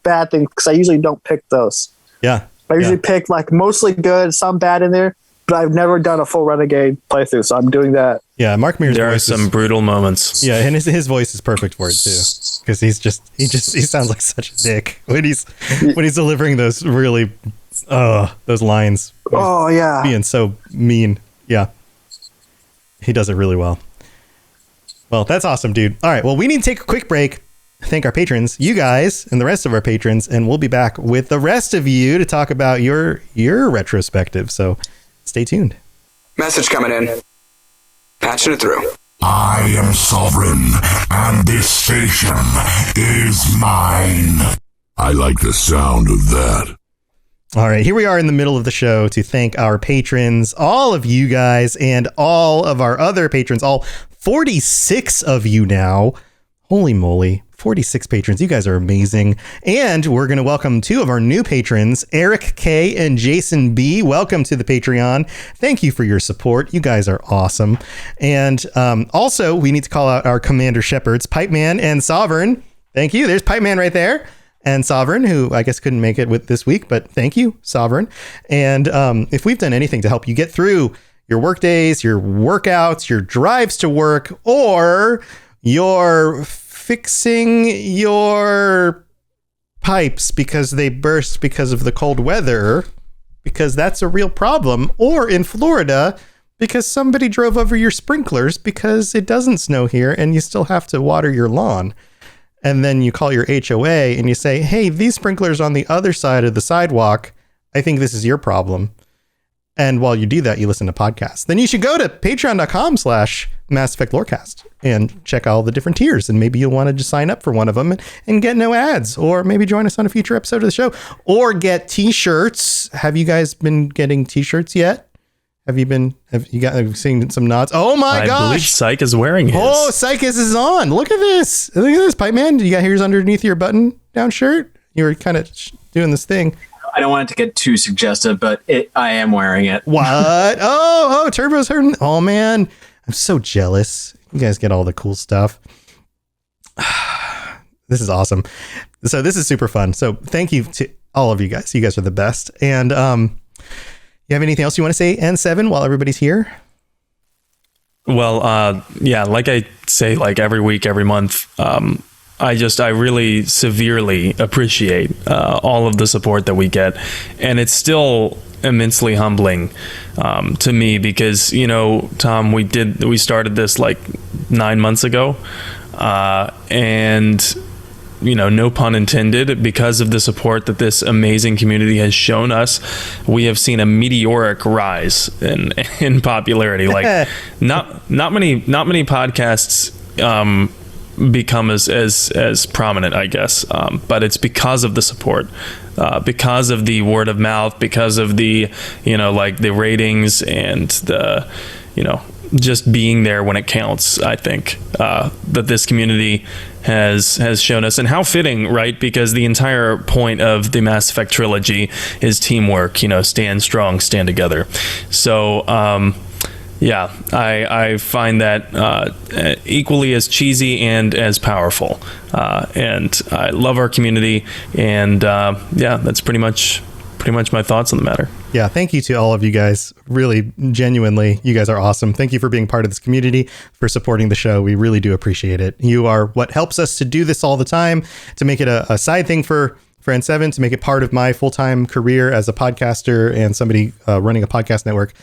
bad things because I usually don't pick those. Yeah. I usually pick like mostly good, some bad in there, but I've never done a full Renegade playthrough, so I'm doing that. Yeah, Mark Mears. There are some brutal moments. Yeah, and his voice is perfect for it too, because he sounds like such a dick when he's delivering those really those lines. Oh yeah, being so mean. Yeah, he does it really well. Well, that's awesome, dude. All right, well, we need to take a quick break. Thank our patrons, you guys, and the rest of our patrons, and we'll be back with the rest of you to talk about your retrospective. So, stay tuned. Message coming in. Patching it through. I am sovereign, and this station is mine. I like the sound of that. All right, here we are in the middle of the show to thank our patrons, all of you guys, and all of our other patrons, all 46 of you now. Holy moly, 46 patrons. You guys are amazing. And we're going to welcome 2 of our new patrons, Eric K. and Jason B. Welcome to the Patreon. Thank you for your support. You guys are awesome. And also, we need to call out our Commander Shepherds, Pipeman and Sovereign. Thank you. There's Pipeman right there. And Sovereign, who I guess couldn't make it with this week, but thank you, Sovereign. And if we've done anything to help you get through your work days, your workouts, your drives to work, or you're fixing your pipes because they burst because of the cold weather, because that's a real problem, or in Florida because somebody drove over your sprinklers because it doesn't snow here and you still have to water your lawn. And then you call your HOA and you say, hey, these sprinklers on the other side of the sidewalk, I think this is your problem. And while you do that, you listen to podcasts. Then you should go to patreon.com/Mass Effect Lorecast and check all the different tiers. And maybe you'll want to just sign up for one of them and get no ads, or maybe join us on a future episode of the show, or get t-shirts. Have you guys been getting t-shirts yet? Have you seen some nods? Oh my gosh. I believe Psych is wearing his. Oh, Psych is on. Look at this. Look at this, Pipe Man. You got yours underneath your button down shirt? You were kind of doing this thing. I don't want it to get too suggestive, but I am wearing it. What? Oh, Turbo's hurting. Oh, man. I'm so jealous. You guys get all the cool stuff. This is awesome. So this is super fun. So thank you to all of you guys. You guys are the best. And you have anything else you want to say, N7, while everybody's here? Well, yeah, like I say, like every week, every month, I really severely appreciate all of the support that we get. And it's still immensely humbling to me because, you know, Tom, we started this like 9 months ago. And, you know, no pun intended, because of the support that this amazing community has shown us, we have seen a meteoric rise in popularity. Like not many podcasts become as prominent, I guess, but it's because of the support, because of the word of mouth, because of the, you know, like the ratings and the, you know, just being there when it counts. I think that this community has shown us, and how fitting, right? Because the entire point of the Mass Effect trilogy is teamwork, you know, stand strong, stand together. So yeah, I find that equally as cheesy and as powerful. And I love our community. And yeah, that's pretty much my thoughts on the matter. Yeah, thank you to all of you guys. Really, genuinely, you guys are awesome. Thank you for being part of this community, for supporting the show. We really do appreciate it. You are what helps us to do this all the time, to make it a side thing for N7, to make it part of my full-time career as a podcaster and somebody running a podcast network.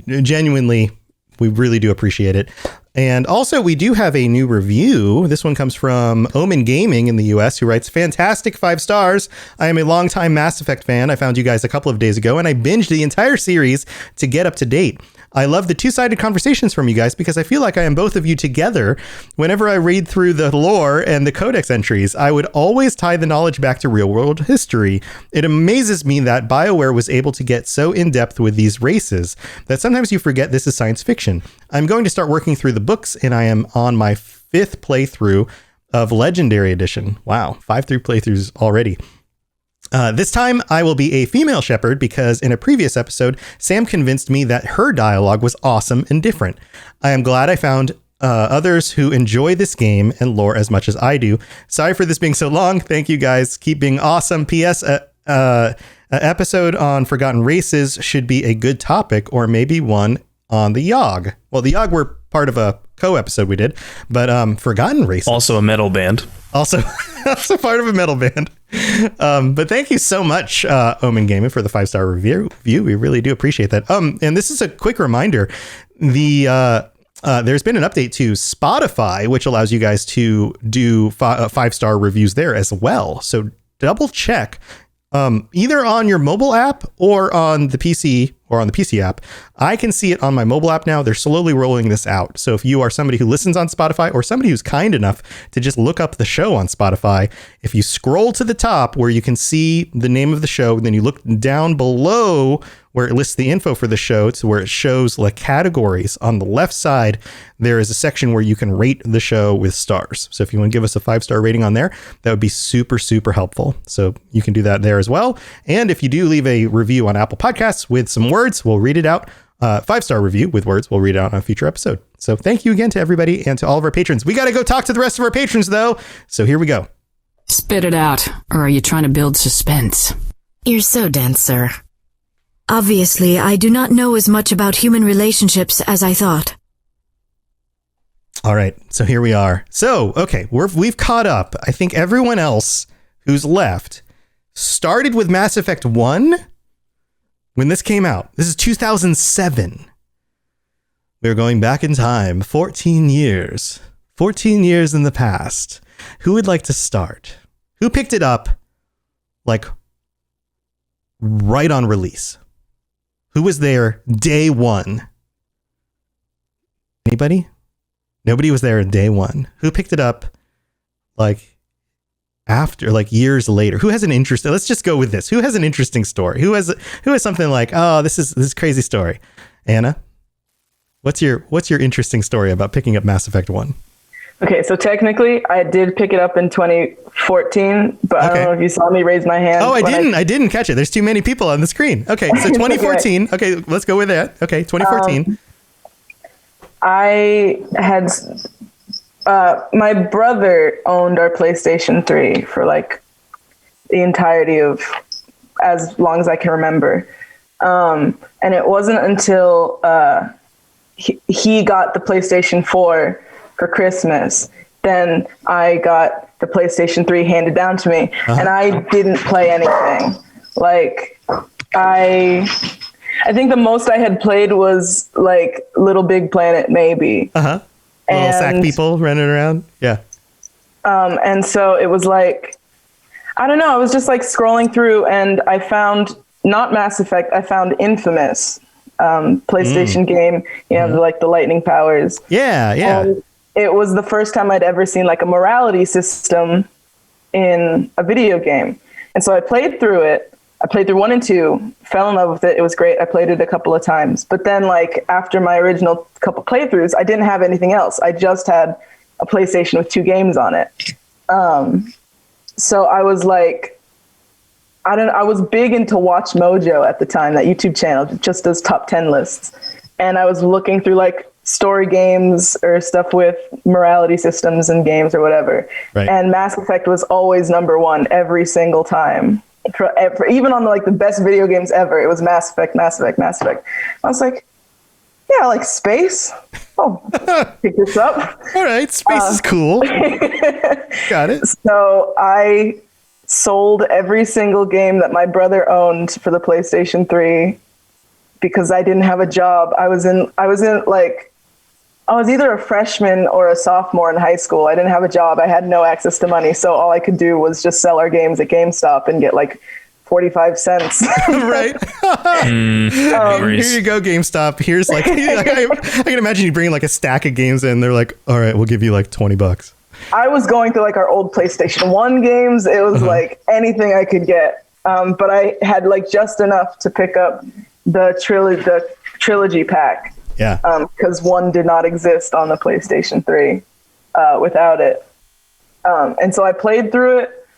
Genuinely, we really do appreciate it. And also, we do have a new review. This one comes from Omen Gaming in the US, who writes, fantastic 5 stars. I am a longtime Mass Effect fan. I found you guys a couple of days ago, and I binged the entire series to get up to date. I love the two-sided conversations from you guys because I feel like I am both of you together. Whenever I read through the lore and the codex entries, I would always tie the knowledge back to real-world history. It amazes me that BioWare was able to get so in-depth with these races that sometimes you forget this is science fiction. I'm going to start working through the books, and I am on my 5th playthrough of Legendary Edition. Wow, 5 playthroughs already. This time I will be a female shepherd because in a previous episode, Sam convinced me that her dialogue was awesome and different. I am glad I found others who enjoy this game and lore as much as I do. Sorry for this being so long. Thank you guys. Keep being awesome. P.S. An episode on Forgotten Races should be a good topic, or maybe one on the Yogg. Well, the Yogg were part of a co-episode we did, but Forgotten Races. Also a metal band. Also part of a metal band. But thank you so much, Omen Gaming, for the 5-star review. We really do appreciate that. And this is a quick reminder. There's been an update to Spotify, which allows you guys to do 5-star reviews there as well. So double check either on your mobile app or on the PC app. I can see it on my mobile app now. They're slowly rolling this out. So if you are somebody who listens on Spotify, or somebody who's kind enough to just look up the show on Spotify, if you scroll to the top where you can see the name of the show, then you look down below where it lists the info for the show to where it shows like categories. On the left side, there is a section where you can rate the show with stars. So if you want to give us a 5-star rating on there, that would be super, super helpful. So you can do that there as well. And if you do leave a review on Apple Podcasts with some words, we'll read it out. 5-star review with words, we'll read it out on a future episode. So thank you again to everybody and to all of our patrons. We got to go talk to the rest of our patrons though. So here we go. Spit it out, or are you trying to build suspense? You're so dense, sir. Obviously, I do not know as much about human relationships as I thought. All right, so here we are. So, okay, we've caught up. I think everyone else who's left started with Mass Effect 1 when this came out, this is 2007. We're going back in time 14 years. 14 years in the past. Who would like to start? Who picked it up like right on release? Who was there day one? Anybody? Nobody was there day one. Who picked it up like after, like years later? Who has an interest? Let's just go with this. Who has an interesting story? Who has something like, oh, this is crazy story? Anna, what's your interesting story about picking up Mass Effect 1? Okay, so technically I did pick it up in 2014, but I don't know if you saw me raise my hand. Oh, I didn't catch it. There's too many people on the screen. Okay, so 2014. Okay, let's go with that. Okay, 2014. I had my brother owned our PlayStation 3 for like the entirety of as long as I can remember. And it wasn't until he got the PlayStation 4 for Christmas, then I got the PlayStation 3 handed down to me, and I didn't play anything. Like, I think the most I had played was like Little Big Planet, maybe. Little sack people running around. Yeah. And so it was like, I don't know. I was just like scrolling through, and I found not Mass Effect. I found Infamous, PlayStation game. You know, like the lightning powers. Yeah. And it was the first time I'd ever seen like a morality system in a video game. And so I played through it. I played through 1 and 2, fell in love with it. It was great. I played it a couple of times. But then like after my original couple playthroughs, I didn't have anything else. I just had a PlayStation with 2 games on it. So I was like, I was big into Watch Mojo at the time, that YouTube channel, just does top 10 lists. And I was looking through like story games or stuff with morality systems and games or whatever. Right. And Mass Effect was always number 1 every single time. For even on like the best video games ever, it was Mass Effect, Mass Effect, Mass Effect. I was like, yeah, I like space. Oh, pick this up. All right, space is cool. Got it. So I sold every single game that my brother owned for the PlayStation 3 because I didn't have a job. I was either a freshman or a sophomore in high school. I didn't have a job. I had no access to money. So all I could do was just sell our games at GameStop and get like 45 cents. Right. Here you go, GameStop. Here's like, I can imagine you bringing like a stack of games in. They're like, all right, we'll give you like $20. I was going through like our old PlayStation 1 games. It was like anything I could get. But I had like just enough to pick up the trilogy pack. Yeah. Because 1 did not exist on the PlayStation 3 without it. And so I played through it,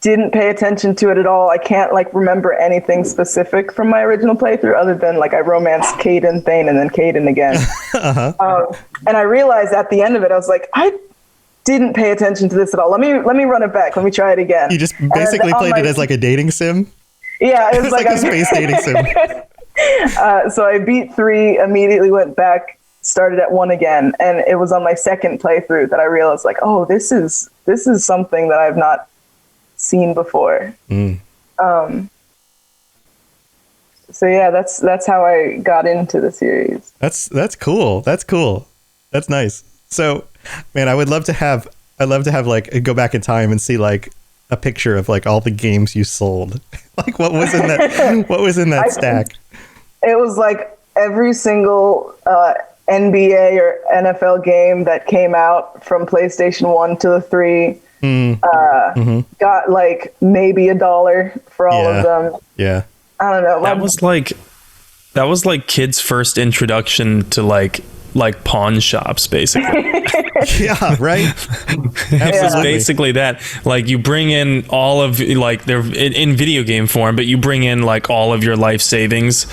didn't pay attention to it at all. I can't like remember anything specific from my original playthrough other than like I romanced Caden, Thane, and then Caden again. And I realized at the end of it, I was like, I didn't pay attention to this at all. Let me run it back. Let me try it again. You just basically played it as like a dating sim? Yeah. It was like a space dating sim. So I beat 3, immediately went back, started at 1 again, and it was on my second playthrough that I realized like, oh, this is something that I've not seen before. So yeah, that's how I got into the series. That's cool. That's cool. That's nice. So, man, I would love to have like go back in time and see like a picture of like all the games you sold. Like what was in that stack? It was like every single NBA or NFL game that came out from PlayStation 1 to the 3. Got like maybe $1 for all of them. Yeah. I don't know. That was like kids' first introduction to like pawn shops, basically. Yeah, right. It was basically that. Like you bring in all of like they're in video game form, but you bring in like all of your life savings,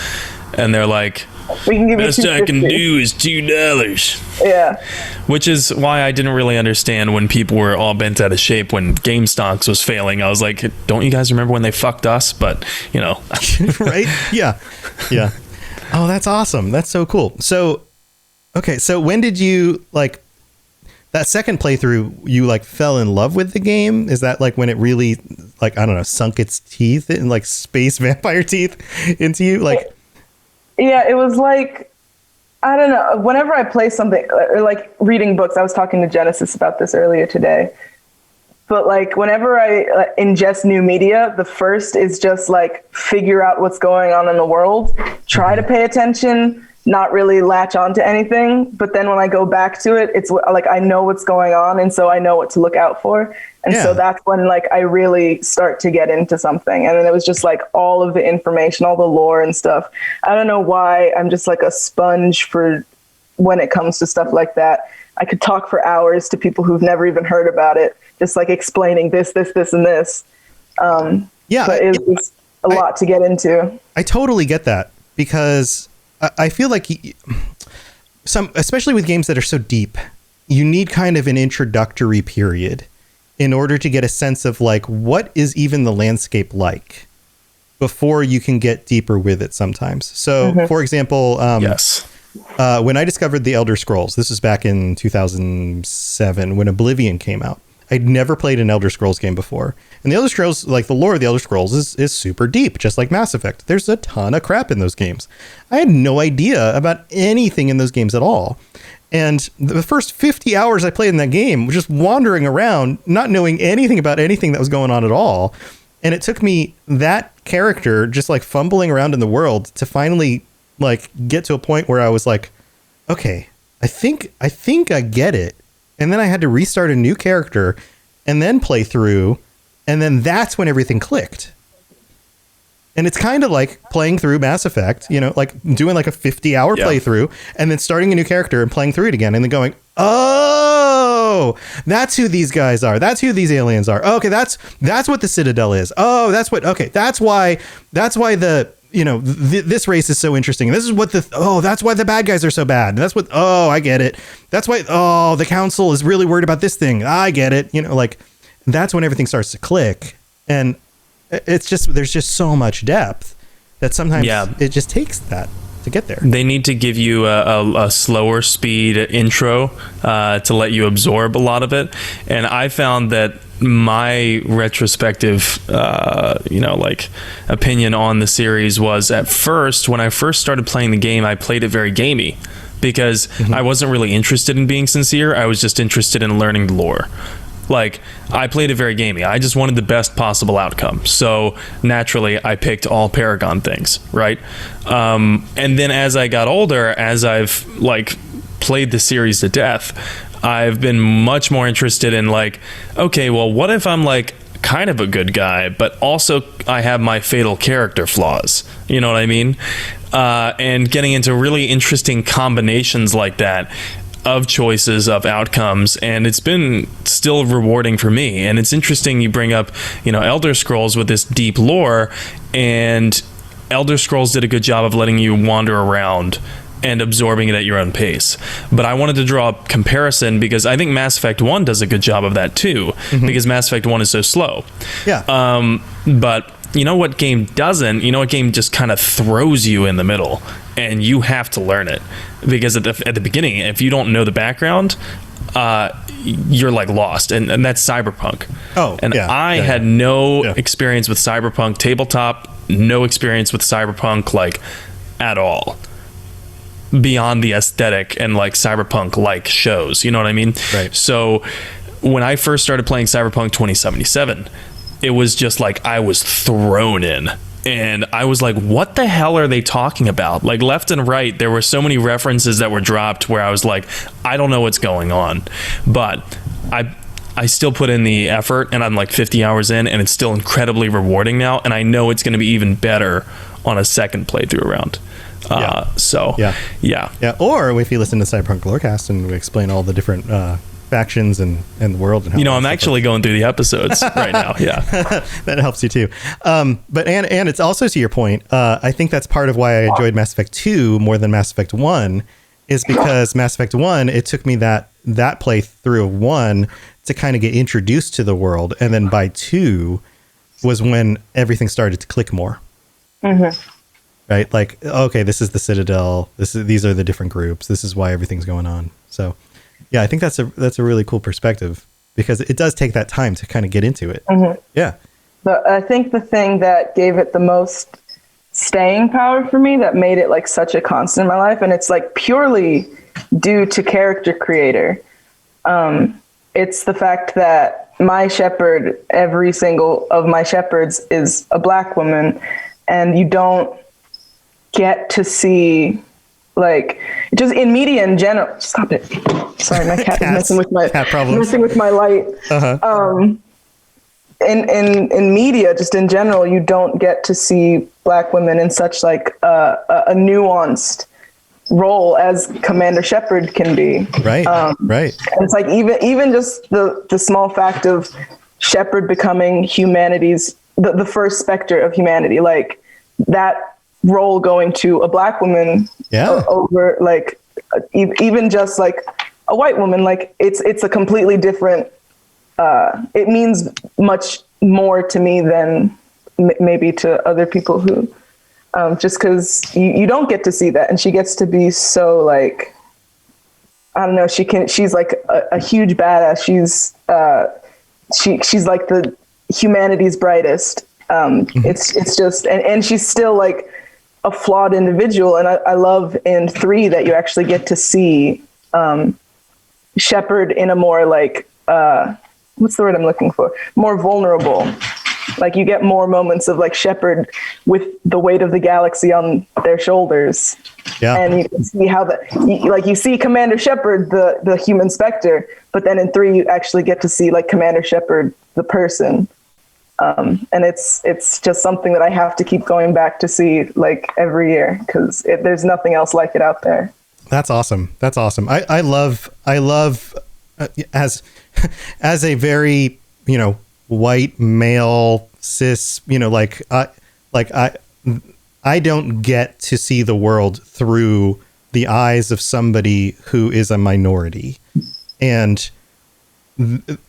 and they're like, we can give best you I can do is $2. Yeah. Which is why I didn't really understand when people were all bent out of shape when GameStop was failing. I was like, don't you guys remember when they fucked us? But you know, right? Yeah. Yeah. Oh, that's awesome. That's so cool. So, okay. So when did you like that second playthrough? You like fell in love with the game? Is that like when it really like, I don't know, sunk its teeth in like space vampire teeth into you? Like, yeah, it was like, I don't know. Whenever I play something, or like reading books, I was talking to Genesis about this earlier today. But like whenever I ingest new media, the first is just like figure out what's going on in the world, try to pay attention, not really latch on to anything. But then when I go back to it, it's like I know what's going on, and so I know what to look out for. And so that's when like I really start to get into something. And then it was just like all of the information, all the lore and stuff. I don't know why I'm just like a sponge for when it comes to stuff like that. I could talk for hours to people who've never even heard about it, just like explaining this, and this. But it was a lot to get into. I totally get that, because I feel like especially with games that are so deep, you need kind of an introductory period in order to get a sense of like, what is even the landscape like before you can get deeper with it sometimes. So for example, when I discovered the Elder Scrolls, this was back in 2007 when Oblivion came out. I'd never played an Elder Scrolls game before. And the Elder Scrolls, like the lore of the Elder Scrolls is super deep, just like Mass Effect. There's a ton of crap in those games. I had no idea about anything in those games at all. And the first 50 hours I played in that game was just wandering around, not knowing anything about anything that was going on at all. And it took me that character just like fumbling around in the world to finally like get to a point where I was like, okay, I think I get it. And then I had to restart a new character and then play through. And then that's when everything clicked. And it's kind of like playing through Mass Effect, you know, like doing like a 50-hour playthrough and then starting a new character and playing through it again and then going, oh, that's who these guys are. That's who these aliens are. Okay, that's what the Citadel is. Oh, that's why the, you know, this race is so interesting. This is what that's why the bad guys are so bad. That's what, I get it. That's why, the council is really worried about this thing. I get it. You know, like that's when everything starts to click. And it's just, there's just so much depth that sometimes it just takes that to get there. They need to give you a slower speed intro to let you absorb a lot of it. And I found that my retrospective, opinion on the series was, at first, when I first started playing the game, I played it very gamey because I wasn't really interested in being sincere. I was just interested in learning the lore. Like, I played it very gamey. I just wanted the best possible outcome. So naturally, I picked all Paragon things, right? And then as I got older, as I've like played the series to death, I've been much more interested in like, okay, well, what if I'm like kind of a good guy, but also I have my fatal character flaws? You know what I mean? And getting into really interesting combinations like that of choices, of outcomes, and it's been still rewarding for me. And it's interesting you bring up, you know, Elder Scrolls with this deep lore, and Elder Scrolls did a good job of letting you wander around and absorbing it at your own pace. But I wanted to draw a comparison because I think Mass Effect 1 does a good job of that too, because Mass Effect 1 is so slow. But you know what game doesn't? You know what game just kind of throws you in the middle, and you have to learn it, because at the beginning, if you don't know the background, you're like lost, and that's Cyberpunk. I had no experience with Cyberpunk tabletop, no experience with Cyberpunk like at all, beyond the aesthetic and like Cyberpunk like shows. You know what I mean? Right. So when I first started playing Cyberpunk 2077, it was just like I was thrown in, and I was like, what the hell are they talking about? Like left and right, there were so many references that were dropped where I was like, I don't know what's going on. But I still put in the effort, and I'm like 50 hours in, and it's still incredibly rewarding now, and I know it's going to be even better on a second playthrough round. Or if you listen to Cyberpunk Lorecast and we explain all the different factions and the world, and how, you know, I'm actually going through the episodes right now. That helps you too. But and it's also, to your point, I think that's part of why I enjoyed Mass Effect 2 more than Mass Effect 1, is because Mass Effect 1, it took me that playthrough of 1 to kind of get introduced to the world, and then by 2 was when everything started to click more. Right? Like, okay, this is the Citadel. These are the different groups. This is why everything's going on. So yeah, I think that's a really cool perspective, because it does take that time to kind of get into it. Yeah. But I think the thing that gave it the most staying power for me, that made it like such a constant in my life, and it's like purely due to character creator. It's the fact that my shepherd, every single of my shepherds, is a Black woman, and you don't get to see, like, just in media in general. Stop it! Sorry, my cat is messing with my light. In media, just in general, you don't get to see Black women in such like a nuanced role as Commander Shepard can be. Right. Right. And it's like even just the small fact of Shepard becoming humanity's the first specter of humanity, like that role going to a Black woman over like even just like a white woman, like it's a completely different. It means much more to me than maybe to other people who, just because you don't get to see that, and she gets to be so like, I don't know, she's like a huge badass. She's like the humanity's brightest. It's just, and she's still like a flawed individual. And I love in 3 that you actually get to see Shepard in a more like, what's the word I'm looking for? More vulnerable. Like you get more moments of like Shepard with the weight of the galaxy on their shoulders. Yeah. And you can see how you see Commander Shepard, the human specter, but then in 3 you actually get to see like Commander Shepard, the person. And it's just something that I have to keep going back to see like every year, because there's nothing else like it out there. That's awesome. That's awesome. I love as a very, white male cis, I don't get to see the world through the eyes of somebody who is a minority. And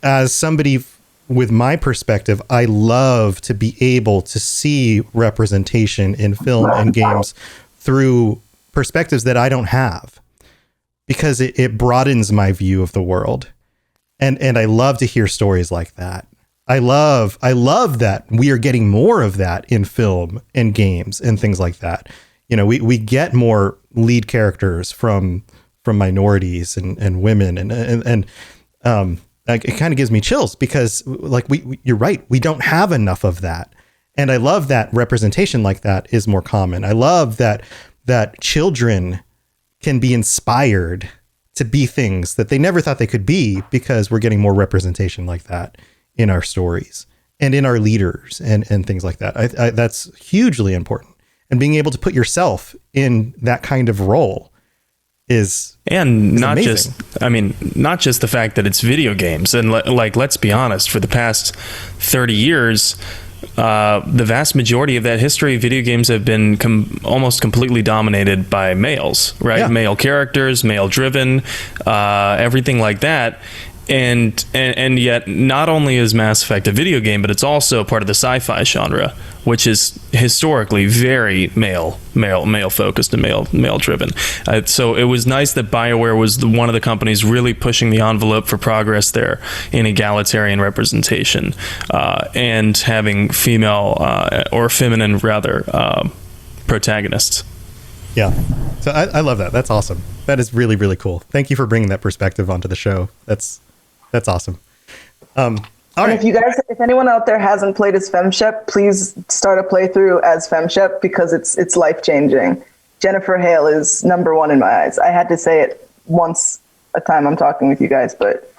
as somebody with my perspective, I love to be able to see representation in film and games through perspectives that I don't have, because it broadens my view of the world. And I love to hear stories like that. I love that we are getting more of that in film and games and things like that. We get more lead characters from minorities and women and like it kind of gives me chills, because like you're right, we don't have enough of that. And I love that representation like that is more common. I love that children can be inspired to be things that they never thought they could be, because we're getting more representation like that in our stories and in our leaders and things like that. I that's hugely important. And being able to put yourself in that kind of role is not amazing. not just the fact that it's video games. And let's be honest, for the past 30 years, the vast majority of that history of video games have been almost completely dominated by males, right? Yeah. Male characters, male driven, everything like that. And yet not only is Mass Effect a video game, but it's also part of the sci-fi genre, which is historically very male focused and male driven. So it was nice that BioWare was one of the companies really pushing the envelope for progress there in egalitarian representation, and having female or feminine rather protagonists. Yeah. So I love that. That's awesome. That is really, really cool. Thank you for bringing that perspective onto the show. That's awesome. All right. If anyone out there hasn't played as FemShep, please start a playthrough as FemShep, because it's life changing. Jennifer Hale is number 1 in my eyes. I had to say it once a time I'm talking with you guys, but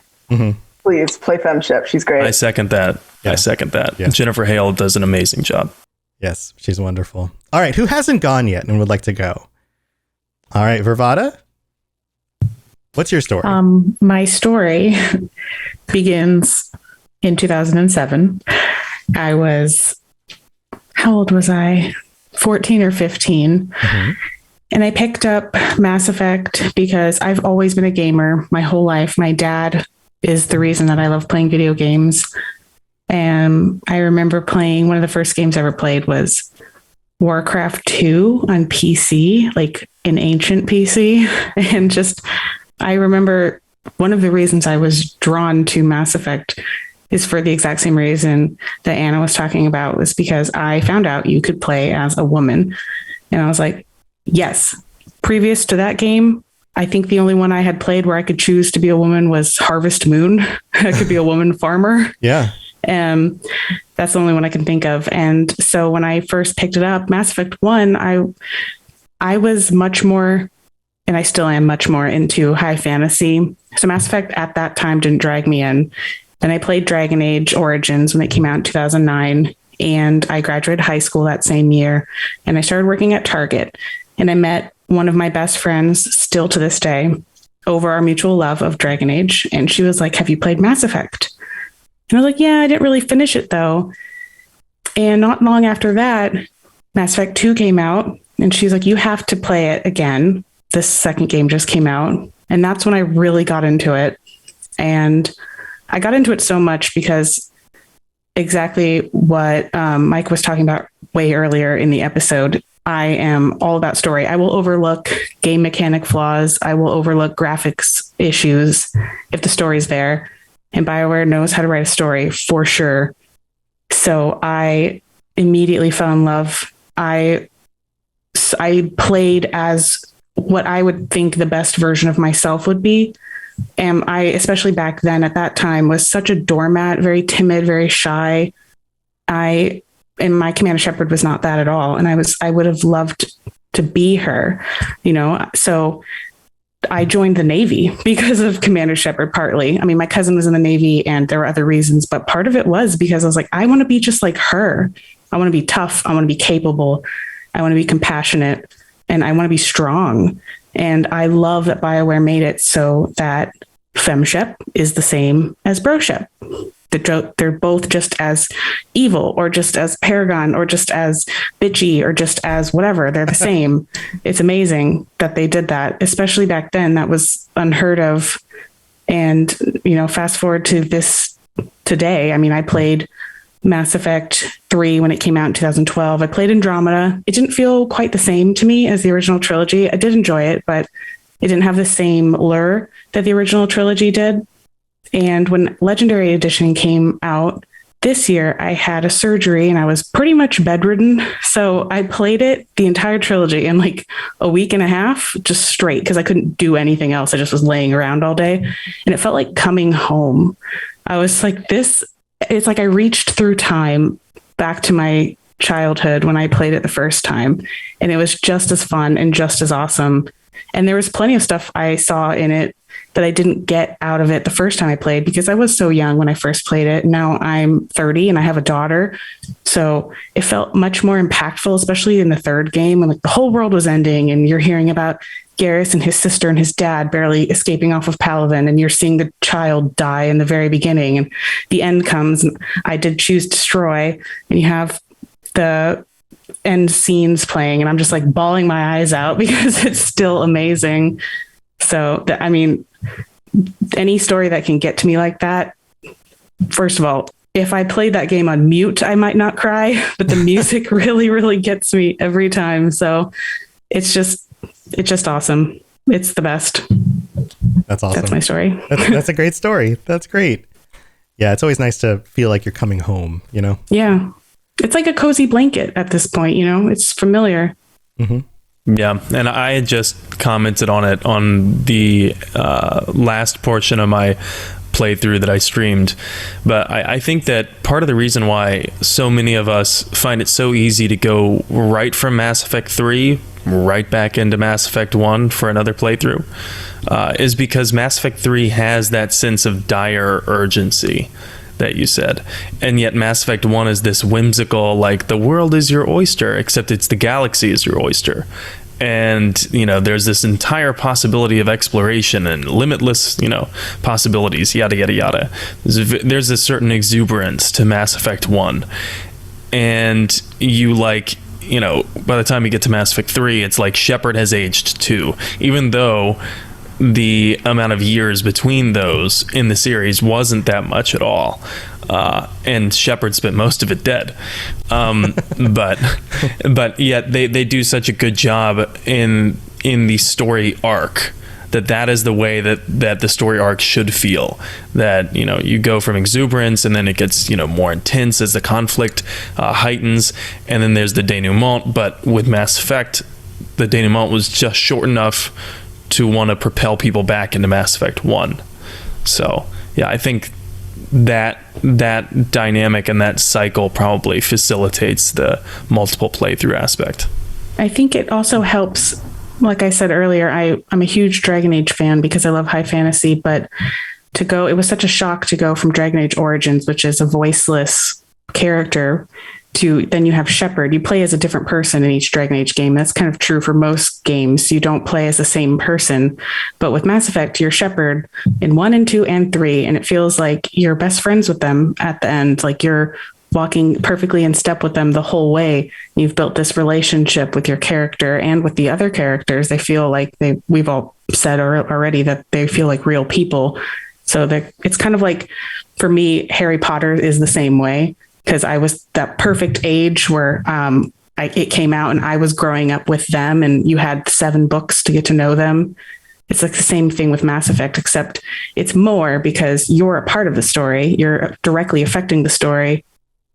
please play FemShep. She's great. I second that. Yeah. I second that. Yeah. Jennifer Hale does an amazing job. Yes, she's wonderful. All right. Who hasn't gone yet and would like to go? All right, Vervada. What's your story? My story begins in 2007. I was, how old was I? 14 or 15. And I picked up Mass Effect because I've always been a gamer my whole life. My dad is the reason that I love playing video games. And I remember playing, one of the first games I ever played was Warcraft 2 on PC, like an ancient PC. And just, I remember one of the reasons I was drawn to Mass Effect is for the exact same reason that Anna was talking about, was because I found out you could play as a woman. And I was like, yes. Previous to that game, I think the only one I had played where I could choose to be a woman was Harvest Moon. I could be a woman farmer. Yeah. That's the only one I can think of. And so when I first picked it up, Mass Effect 1, I was much more, and I still am much more into high fantasy. So Mass Effect at that time didn't drag me in. Then I played Dragon Age Origins when it came out in 2009. And I graduated high school that same year. And I started working at Target. And I met one of my best friends still to this day over our mutual love of Dragon Age. And she was like, have you played Mass Effect? And I was like, yeah, I didn't really finish it though. And not long after that, Mass Effect 2 came out. And she's like, you have to play it again. This second game just came out. And that's when I really got into it. And I got into it so much because exactly what Mike was talking about way earlier in the episode. I am all about story. I will overlook game mechanic flaws. I will overlook graphics issues if the story's there. And BioWare knows how to write a story for sure. So I immediately fell in love. I played as what I would think the best version of myself would be. And I, especially back then at that time, was such a doormat, very timid, very shy. And my Commander Shepard was not that at all. And I would have loved to be her, you know? So I joined the Navy because of Commander Shepard, partly. I mean, my cousin was in the Navy and there were other reasons, but part of it was because I was like, I want to be just like her. I want to be tough. I want to be capable. I want to be compassionate, and I want to be strong. And I love that BioWare made it so that FemShep is the same as BroShep. They're both just as evil, or just as Paragon, or just as bitchy, or just as whatever. They're the same. It's amazing that they did that, especially back then. That was unheard of. And, you know, fast forward to this today. I mean, I played Mass Effect 3 when it came out in 2012. I played Andromeda. It didn't feel quite the same to me as the original trilogy. I did enjoy it, but it didn't have the same lure that the original trilogy did. And when Legendary Edition came out this year, I had a surgery and I was pretty much bedridden. So I played it, the entire trilogy, in like a week and a half, just straight, because I couldn't do anything else. I just was laying around all day. And it felt like coming home. I was like, it's like I reached through time back to my childhood when I played it the first time. And it was just as fun and just as awesome. And there was plenty of stuff I saw in it that I didn't get out of it the first time I played, because I was so young when I first played it. Now I'm 30 and I have a daughter. So it felt much more impactful, especially in the third game when like the whole world was ending and you're hearing about Garrus and his sister and his dad barely escaping off of Palaven, and you're seeing the child die in the very beginning, and the end comes and I did choose Destroy, and you have the end scenes playing, and I'm just like bawling my eyes out because it's still amazing. So I mean, any story that can get to me like that, first of all, if I played that game on mute, I might not cry, but the music really, really gets me every time. So it's just awesome. It's the best. That's awesome. That's my story. That's a great story. That's great. Yeah, it's always nice to feel like you're coming home, you know? Yeah. It's like a cozy blanket at this point, you know? It's familiar. Mm-hmm. Yeah, and I had just commented on it on the last portion of my playthrough that I streamed. But I think that part of the reason why so many of us find it so easy to go right from Mass Effect 3 right back into Mass Effect 1 for another playthrough is because Mass Effect 3 has that sense of dire urgency that you said, and yet Mass Effect 1 is this whimsical, like, the world is your oyster, except it's the galaxy is your oyster. And, you know, there's this entire possibility of exploration and limitless, you know, possibilities, yada, yada, yada. There's a certain exuberance to Mass Effect 1. And you, like, you know, by the time you get to Mass Effect 3, it's like Shepard has aged too, even though the amount of years between those in the series wasn't that much at all. And Shepard spent most of it dead. But yet they do such a good job in the story arc that is the way that the story arc should feel. That, you know, you go from exuberance and then it gets, you know, more intense as the conflict heightens, and then there's the denouement. But with Mass Effect, the denouement was just short enough to want to propel people back into Mass Effect 1. So yeah, I think that dynamic and that cycle probably facilitates the multiple playthrough aspect. I think it also helps, like I said earlier, I'm a huge Dragon Age fan because I love high fantasy, but it was such a shock to go from Dragon Age Origins, which is a voiceless character, to then you have Shepard. You play as a different person in each Dragon Age game. That's kind of true for most games. You don't play as the same person. But with Mass Effect, you're Shepard in 1 and 2 and 3, and it feels like you're best friends with them at the end. Like you're walking perfectly in step with them the whole way. You've built this relationship with your character and with the other characters. They feel like we've all said already that they feel like real people. So it's kind of like, for me, Harry Potter is the same way, because I was that perfect age where it came out and I was growing up with them, and you had 7 books to get to know them. It's like the same thing with Mass Effect, except it's more because you're a part of the story. You're directly affecting the story.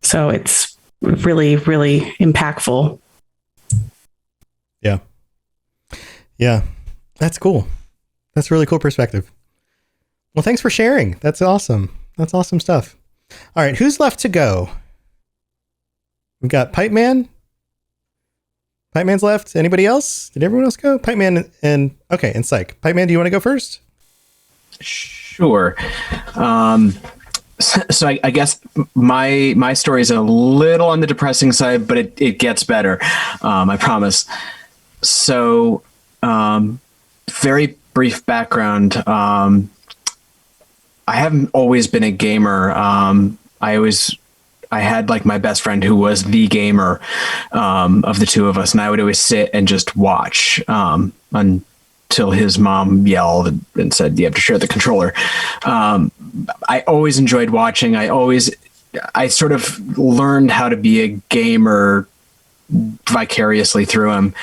So it's really, really impactful. Yeah. Yeah. That's cool. That's a really cool perspective. Well, thanks for sharing. That's awesome. That's awesome stuff. All right. Who's left to go? We've got Pipe Man. Pipe Man's left. Anybody else? Did everyone else go? Pipe Man and Psych. Pipe Man, do you want to go first? Sure. So I guess my story is a little on the depressing side, but it gets better. I promise. So, very brief background. I haven't always been a gamer. I had like my best friend who was the gamer of the two of us, and I would always sit and just watch until his mom yelled and said, "You have to share the controller." I always enjoyed watching. I sort of learned how to be a gamer vicariously through him.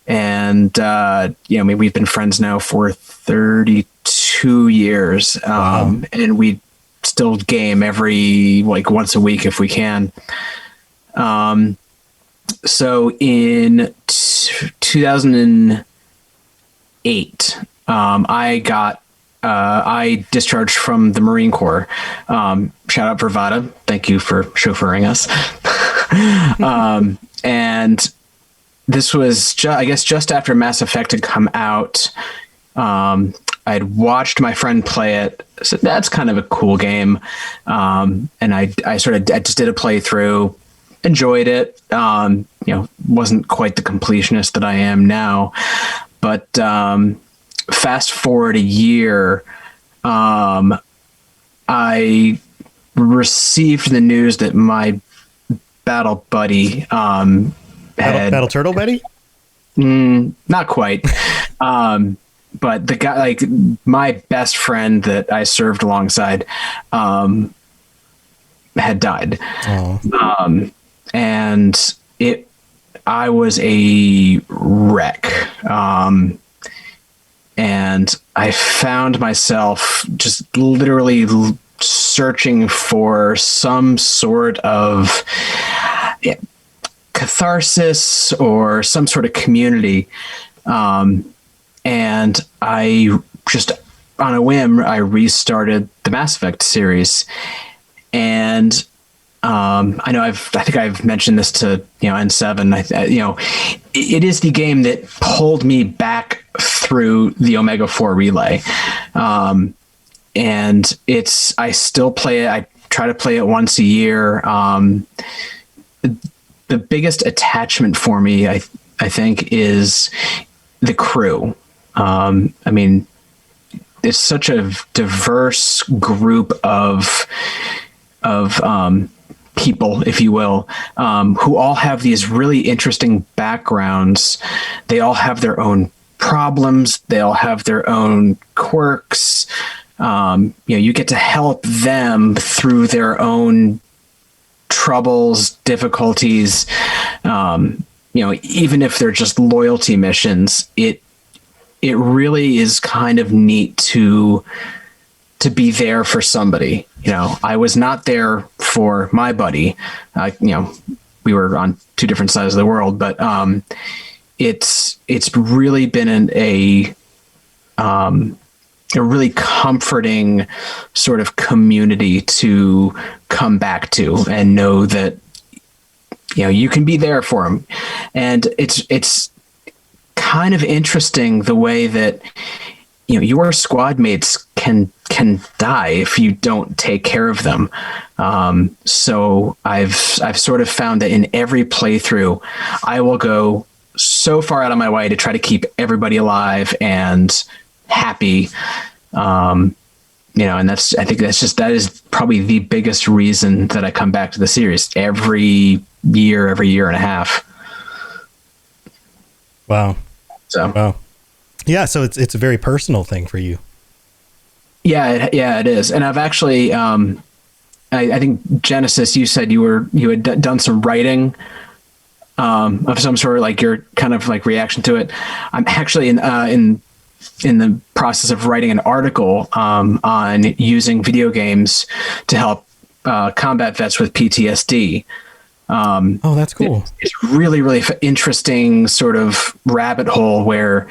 We've been friends now for 32 years. And we still game every once a week if we can. So in 2008, I discharged from the Marine Corps. Shout out Bravada. Thank you for chauffeuring us. And this was, just after Mass Effect had come out. I'd watched my friend play it. So that's kind of a cool game. And I just did a playthrough, enjoyed it. Wasn't quite the completionist that I am now, but fast forward a year, I received the news that my battle buddy Battle Turtle buddy? Not quite. But the guy, my best friend that I served alongside, had died. And I was a wreck. And I found myself just literally searching for some sort of catharsis or some sort of community. And I just, on a whim, I restarted the Mass Effect series. And I think I've mentioned this to N7. It is the game that pulled me back through the Omega 4 relay, and I still play it. I try to play it once a year. The biggest attachment for me, I think, is the crew. It's such a diverse group of people, if you will, who all have these really interesting backgrounds. They all have their own problems. They all have their own quirks. You get to help them through their own troubles, difficulties. Even if they're just loyalty missions, it really is kind of neat to be there for somebody. You know, I was not there for my buddy. You know, we were on two different sides of the world, but it's really been a really comforting sort of community to come back to and know that, you know, you can be there for them. And it's kind of interesting the way that, you know, your squad mates can die if you don't take care of them. So I've sort of found that in every playthrough, I will go so far out of my way to try to keep everybody alive and happy. You know, and I think that is probably the biggest reason that I come back to the series every year and a half. Wow. So, wow. Yeah. So it's a very personal thing for you. Yeah, it is. And I've actually, I think Genesis, you said you had done some writing, of some sort, like your kind of like reaction to it. I'm actually in the process of writing an article on using video games to help combat vets with PTSD. Oh, that's cool. It's really, really interesting sort of rabbit hole where,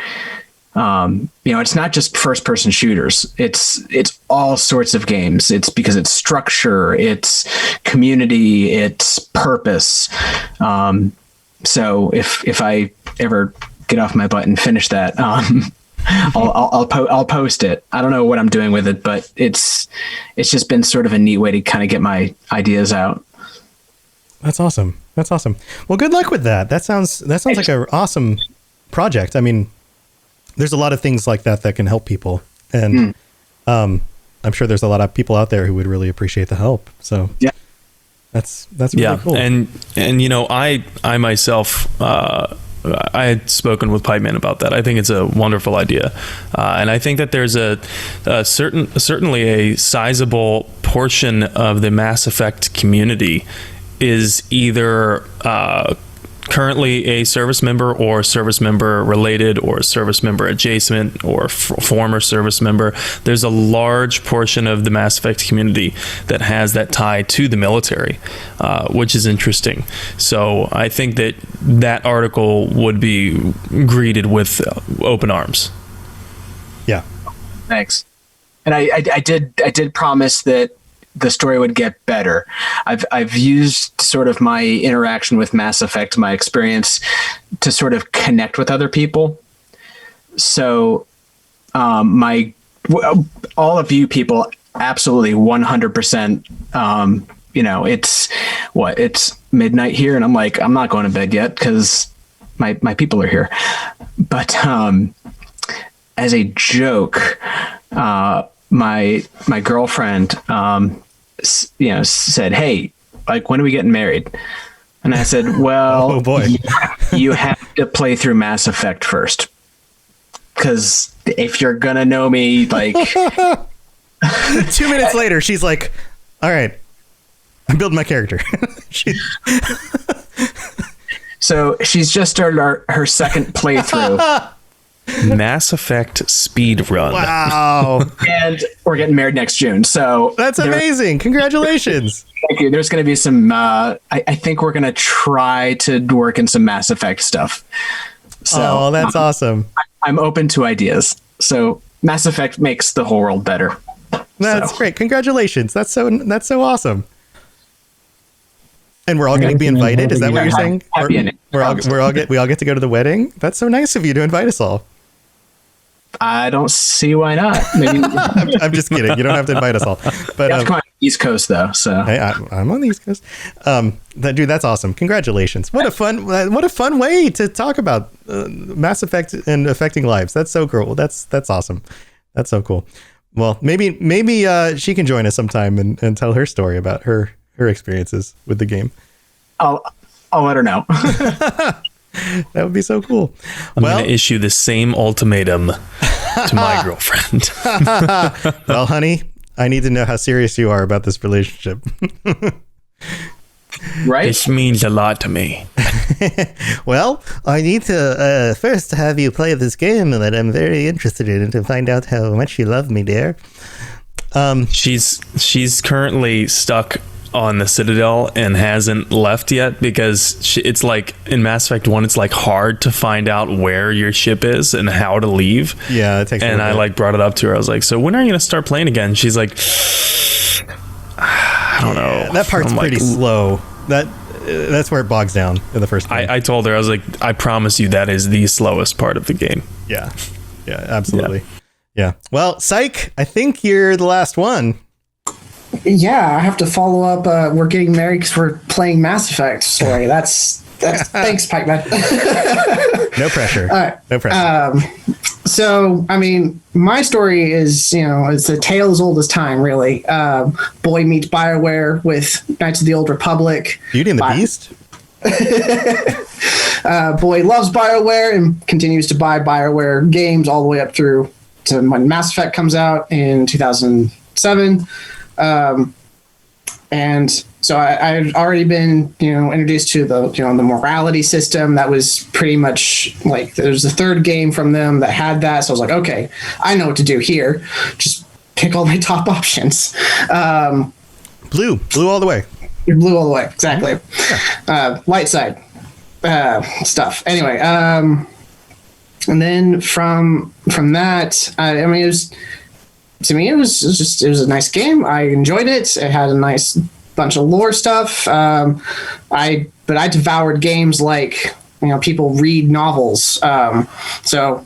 you know, it's not just first person shooters. It's all sorts of games. It's because it's structure, it's community, it's purpose. So if I ever get off my butt and finish that, I'll post it. I don't know what I'm doing with it, but it's just been sort of a neat way to kind of get my ideas out. That's awesome. That's awesome. Well, good luck with that. That sounds like an awesome project. I mean, there's a lot of things like that can help people, and I'm sure there's a lot of people out there who would really appreciate the help. So yeah, that's really cool. And you know, I myself, I had spoken with Pipeman about that. I think it's a wonderful idea, and I think that there's certainly a sizable portion of the Mass Effect community is either currently a service member or service member related or service member adjacent or former service member. There's a large portion of the Mass Effect community that has that tie to the military, which is interesting. So I think that article would be greeted with open arms. Yeah. Thanks. And I did promise that the story would get better. I've used sort of my interaction with Mass Effect, my experience, to sort of connect with other people. So all of you people, absolutely 100%, you know, it's midnight here and I'm like, I'm not going to bed yet because my people are here. But as a joke, my girlfriend, you know, said, "Hey, like, when are we getting married?" And I said, "Well, oh boy, you have to play through Mass Effect first, because if you're gonna know me, like." 2 minutes later, she's like, "All right, I'm building my character." So she's just started her second playthrough. Mass Effect speed run. Wow. And we're getting married next June. So that's amazing. Congratulations. Thank you. There's going to be some, I think we're going to try to work in some Mass Effect stuff. So that's awesome. I'm open to ideas. So Mass Effect makes the whole world better. That's great. Congratulations. That's so awesome. And we're all going to be invited. Is that what you're saying? We all get to go to the wedding. That's so nice of you to invite us all. I don't see why not. Maybe I'm just kidding. You don't have to invite us all. But you have to come on the East Coast though. So hey, I'm on the East Coast. Dude, that's awesome. Congratulations. What a fun way to talk about Mass Effect and affecting lives. That's so cool. That's awesome. That's so cool. Well, maybe she can join us sometime and tell her story about her experiences with the game. I'll let her know. That would be so cool. I'm going to issue the same ultimatum to my girlfriend. Well, honey, I need to know how serious you are about this relationship. Right? This means a lot to me. Well, I need to first have you play this game that I'm very interested in to find out how much you love me, dear. She's currently stuck on the Citadel and hasn't left yet because it's like in Mass Effect 1 it's like hard to find out where your ship is and how to leave. Yeah, it takes and I like brought it up to her. I was like, so when are you gonna start playing again? She's like, I don't know. That part's pretty slow. That's where it bogs down in the first game. I told her, I was like, I promise you that is the slowest part of the game. Yeah absolutely. Yeah. Well, Psych, I think you're the last one. Yeah, I have to follow up. We're getting married because we're playing Mass Effect story. That's thanks, Pikeman. No pressure. All right. No pressure. So, I mean, my story is, it's a tale as old as time, really. Boy meets BioWare with Knights of the Old Republic. Beauty and the Beast? Boy loves BioWare and continues to buy BioWare games all the way up through to when Mass Effect comes out in 2007. And so I had already been, introduced to the morality system. That was pretty much like, there's a third game from them that had that. So I was like, okay, I know what to do here. Just pick all my top options. Blue all the way. Blue all the way. Exactly. Yeah. Light side, stuff. Anyway. And then from that, to me, it was a nice game. I enjoyed it. It had a nice bunch of lore stuff. But I devoured games like, people read novels. So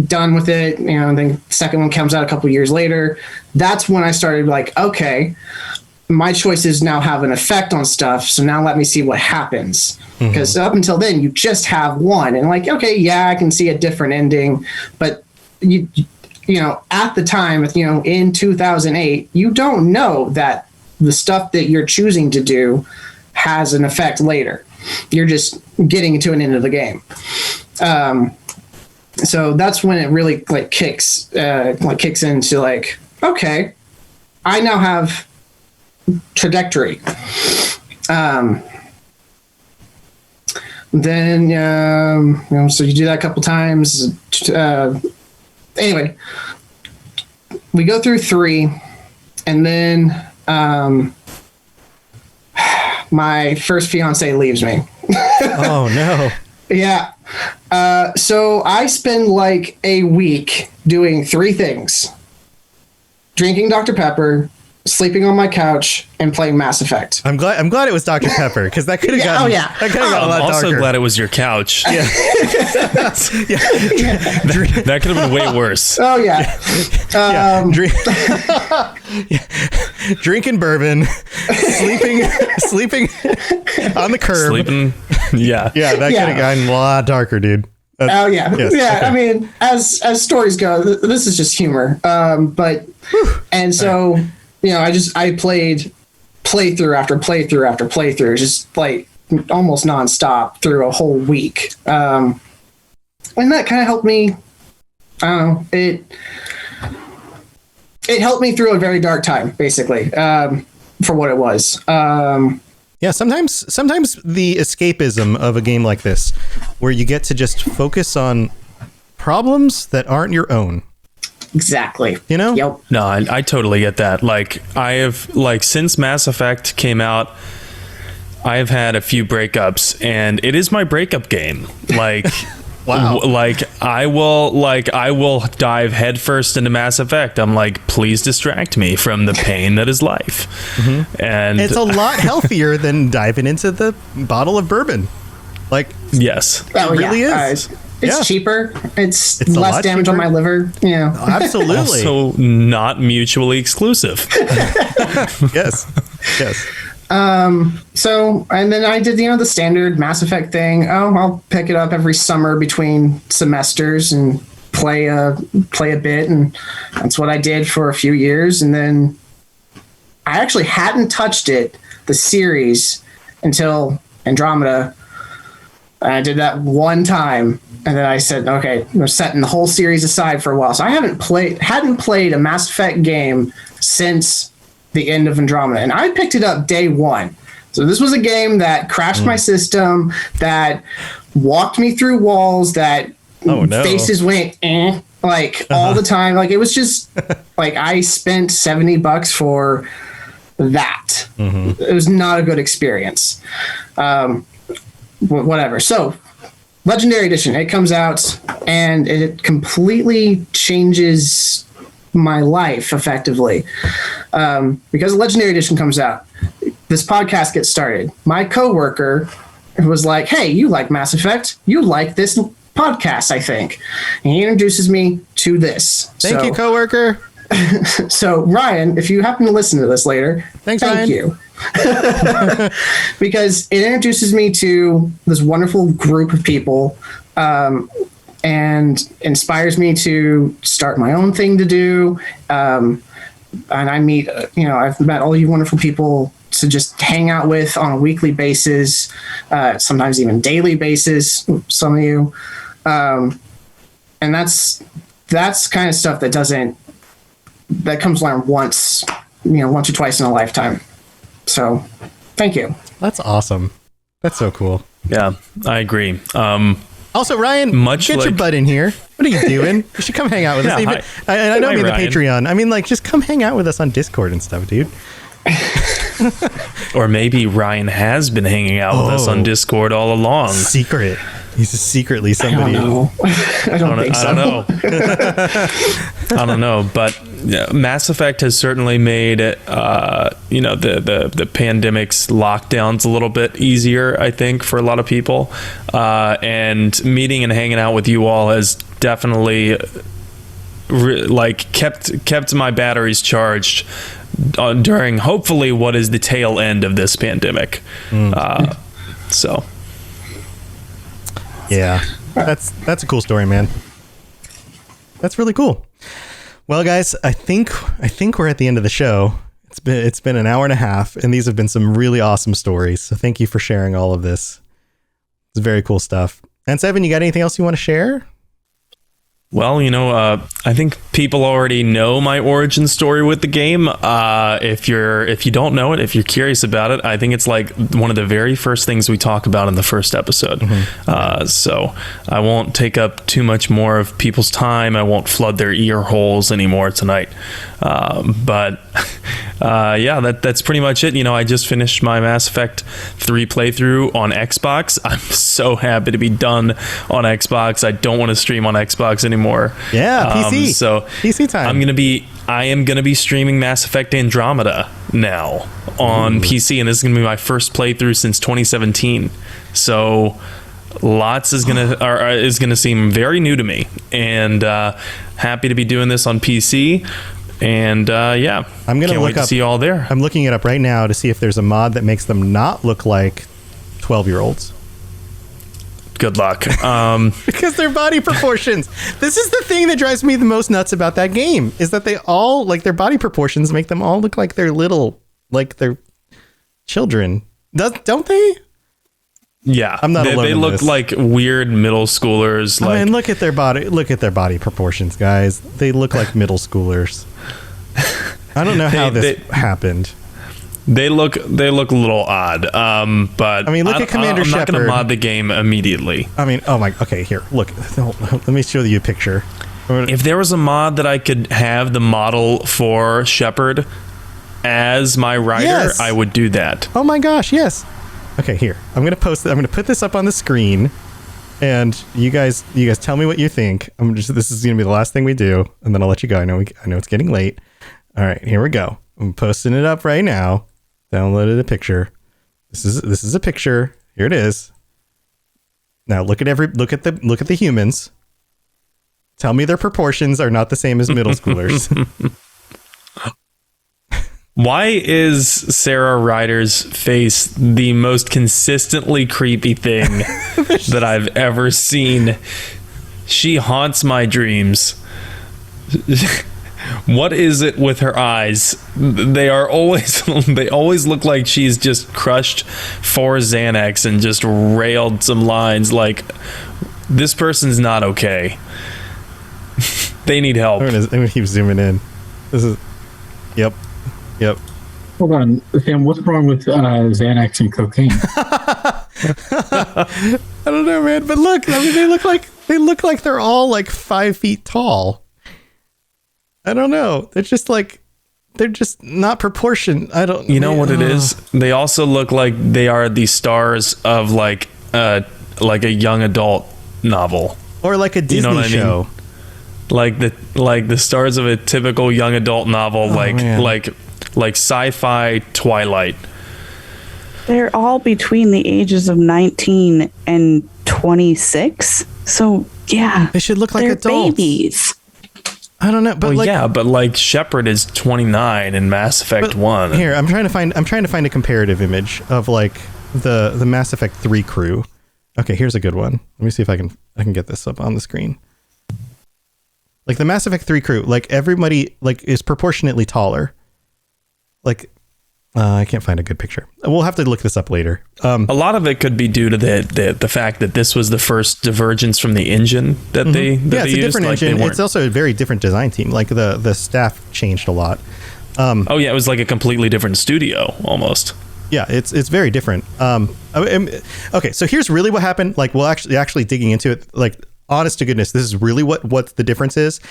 done with it. And then the second one comes out a couple years later. That's when I started like, okay, my choices now have an effect on stuff. So now let me see what happens. Because up until then, you just have one. And like, okay, yeah, I can see a different ending. But at the time, in 2008, you don't know that the stuff that you're choosing to do has an effect later. You're just getting to an end of the game. So that's when it really kicks into like, okay, I now have trajectory. Then, so you do that a couple times. Anyway, we go through 3, and then my first fiance leaves me. Oh, no. Yeah. So I spend like a week doing 3 things: drinking Dr. Pepper, sleeping on my couch, and playing Mass Effect. I'm glad it was Dr. Pepper, because that could have gotten that could have gotten a lot I'm also darker. glad it was your couch. Yeah. That could have been way worse. Oh yeah. Drinking bourbon, sleeping on the curb. Yeah, that could have gotten a lot darker, dude. Oh yeah, yes, yeah. okay. I mean, as stories go, this is just humor. But I played playthrough after playthrough after playthrough, just like almost nonstop through a whole week. And that kind of helped me. I don't know. It helped me through a very dark time, basically, for what it was. Yeah, sometimes the escapism of a game like this, where you get to just focus on problems that aren't your own. Exactly. Yep. No, I totally get that. Like, I have, since Mass Effect came out, I have had a few breakups, and it is my breakup game. Like, wow. I will dive headfirst into Mass Effect. I'm like, please distract me from the pain that is life. Mm-hmm. And it's a lot healthier than diving into the bottle of bourbon. Yes, it really is. It's cheaper. It's less damage on my liver. Yeah, absolutely. Also, not mutually exclusive. Yes. So, and then I did, the standard Mass Effect thing. Oh, I'll pick it up every summer between semesters and play a bit. And that's what I did for a few years. And then I actually hadn't touched the series, until Andromeda. And I did that one time. And then I said, okay, we're setting the whole series aside for a while. So I hadn't played a Mass Effect game since the end of Andromeda. And I picked it up day one. So this was a game that crashed my system, that walked me through walls, that faces went all the time. Like, it was just like I spent $70 for that. It was not a good experience. Whatever. So Legendary Edition, it comes out and it completely changes my life effectively. Because Legendary Edition comes out, this podcast gets started. My coworker was like, hey, you like Mass Effect? You like this podcast, I think. And he introduces me to this. Thank you, coworker. So, Ryan, if you happen to listen to this later, thank you. Because it introduces me to this wonderful group of people and inspires me to start my own thing to do. And I meet, I've met all you wonderful people to just hang out with on a weekly basis, sometimes even daily basis, some of you. And that's kind of stuff that comes along once or twice in a lifetime. So thank you. That's awesome. That's so cool. Yeah, I agree. Also, Ryan, get your butt in here. What are you doing? You should come hang out with us. Even, I don't mean the Patreon. I mean, like, just come hang out with us on Discord and stuff, dude. Or maybe Ryan has been hanging out with us on Discord all along. Secret. He's secretly somebody. I don't know. I don't think so. I don't know. I don't know. But Mass Effect has certainly made it, the pandemic's lockdowns a little bit easier, I think, for a lot of people. And meeting and hanging out with you all has definitely kept my batteries charged during hopefully what is the tail end of this pandemic. So. Yeah, that's a cool story, man. That's really cool. Well, guys, I think we're at the end of the show. It's been an hour and a half, and these have been some really awesome stories. So thank you for sharing all of this. It's very cool stuff. And Seven, you got anything else you want to share? Well, I think people already know my origin story with the game. If you don't know it, if you're curious about it, I think it's like one of the very first things we talk about in the first episode. So I won't take up too much more of people's time. I won't flood their ear holes anymore tonight. But that's pretty much it. I just finished my Mass Effect 3 playthrough on Xbox. I'm so happy to be done on Xbox. I don't want to stream on Xbox anymore. PC. So PC time. I am gonna be streaming Mass Effect Andromeda now on PC, and this is gonna be my first playthrough since 2017. So lots is gonna seem very new to me, and happy to be doing this on PC. And I'm gonna can't wait to see you all there. I'm looking it up right now to see if there's a mod that makes them not look like 12-year-olds. Good luck. Because their body proportions. This is the thing that drives me the most nuts about that game, is that they all, like, their body proportions make them all look like they're little, like they're children. Don't they? Yeah. I'm not alone. They in look this. like weird middle schoolers. I mean, look at their body proportions, guys. They look like middle schoolers. I don't know how this happened. They look a little odd, but I mean, look at Commander Shepard. I'm not going to mod the game immediately. I mean, okay, here, look. Let me show you a picture. If there was a mod that I could have the model for Shepard as my rider, yes, I would do that. Oh my gosh, yes. Okay, here. I'm going to post it. I'm going to put this up on the screen, and you guys tell me what you think. This is going to be the last thing we do, and then I'll let you go. I know it's getting late. All right, here we go. I'm posting it up right now. Downloaded a picture. This is a picture. Here it is. Now look at the humans. Tell me their proportions are not the same as middle schoolers. Why is Sarah Ryder's face the most consistently creepy thing that I've ever seen? She haunts my dreams. What is it with her eyes? They always look like she's just crushed 4 Xanax and just railed some lines like, this person's not okay. They need help. I'm gonna keep zooming in. This is, yep. Hold on, Sam. What's wrong with Xanax and cocaine? I don't know, man. But look, I mean, they look like they're all like 5 feet tall. I don't know. They're just not proportioned. I don't. You know what it is? They also look like they are the stars of like a young adult novel, or like a Disney show. Like the stars of a typical young adult novel, like sci-fi Twilight. They're all between the ages of 19 and 26. So yeah, they should look like adults. Babies. I don't know, but but like Shepard is 29 in Mass Effect 1. Here, I'm trying to find a comparative image of like the Mass Effect 3 crew. Okay, here's a good one. Let me see if I can get this up on the screen. Like the Mass Effect 3 crew, like everybody like is proportionately taller. Like I can't find a good picture. We'll have to look this up later. A lot of it could be due to the fact that this was the first divergence from the engine that they it's a used. different engine. It's also a very different design team. Like the staff changed a lot. It was like a completely different studio almost. Yeah, it's very different. Okay, so here's really what happened. Like, we'll actually digging into it. Like, honest to goodness, this is really what the difference is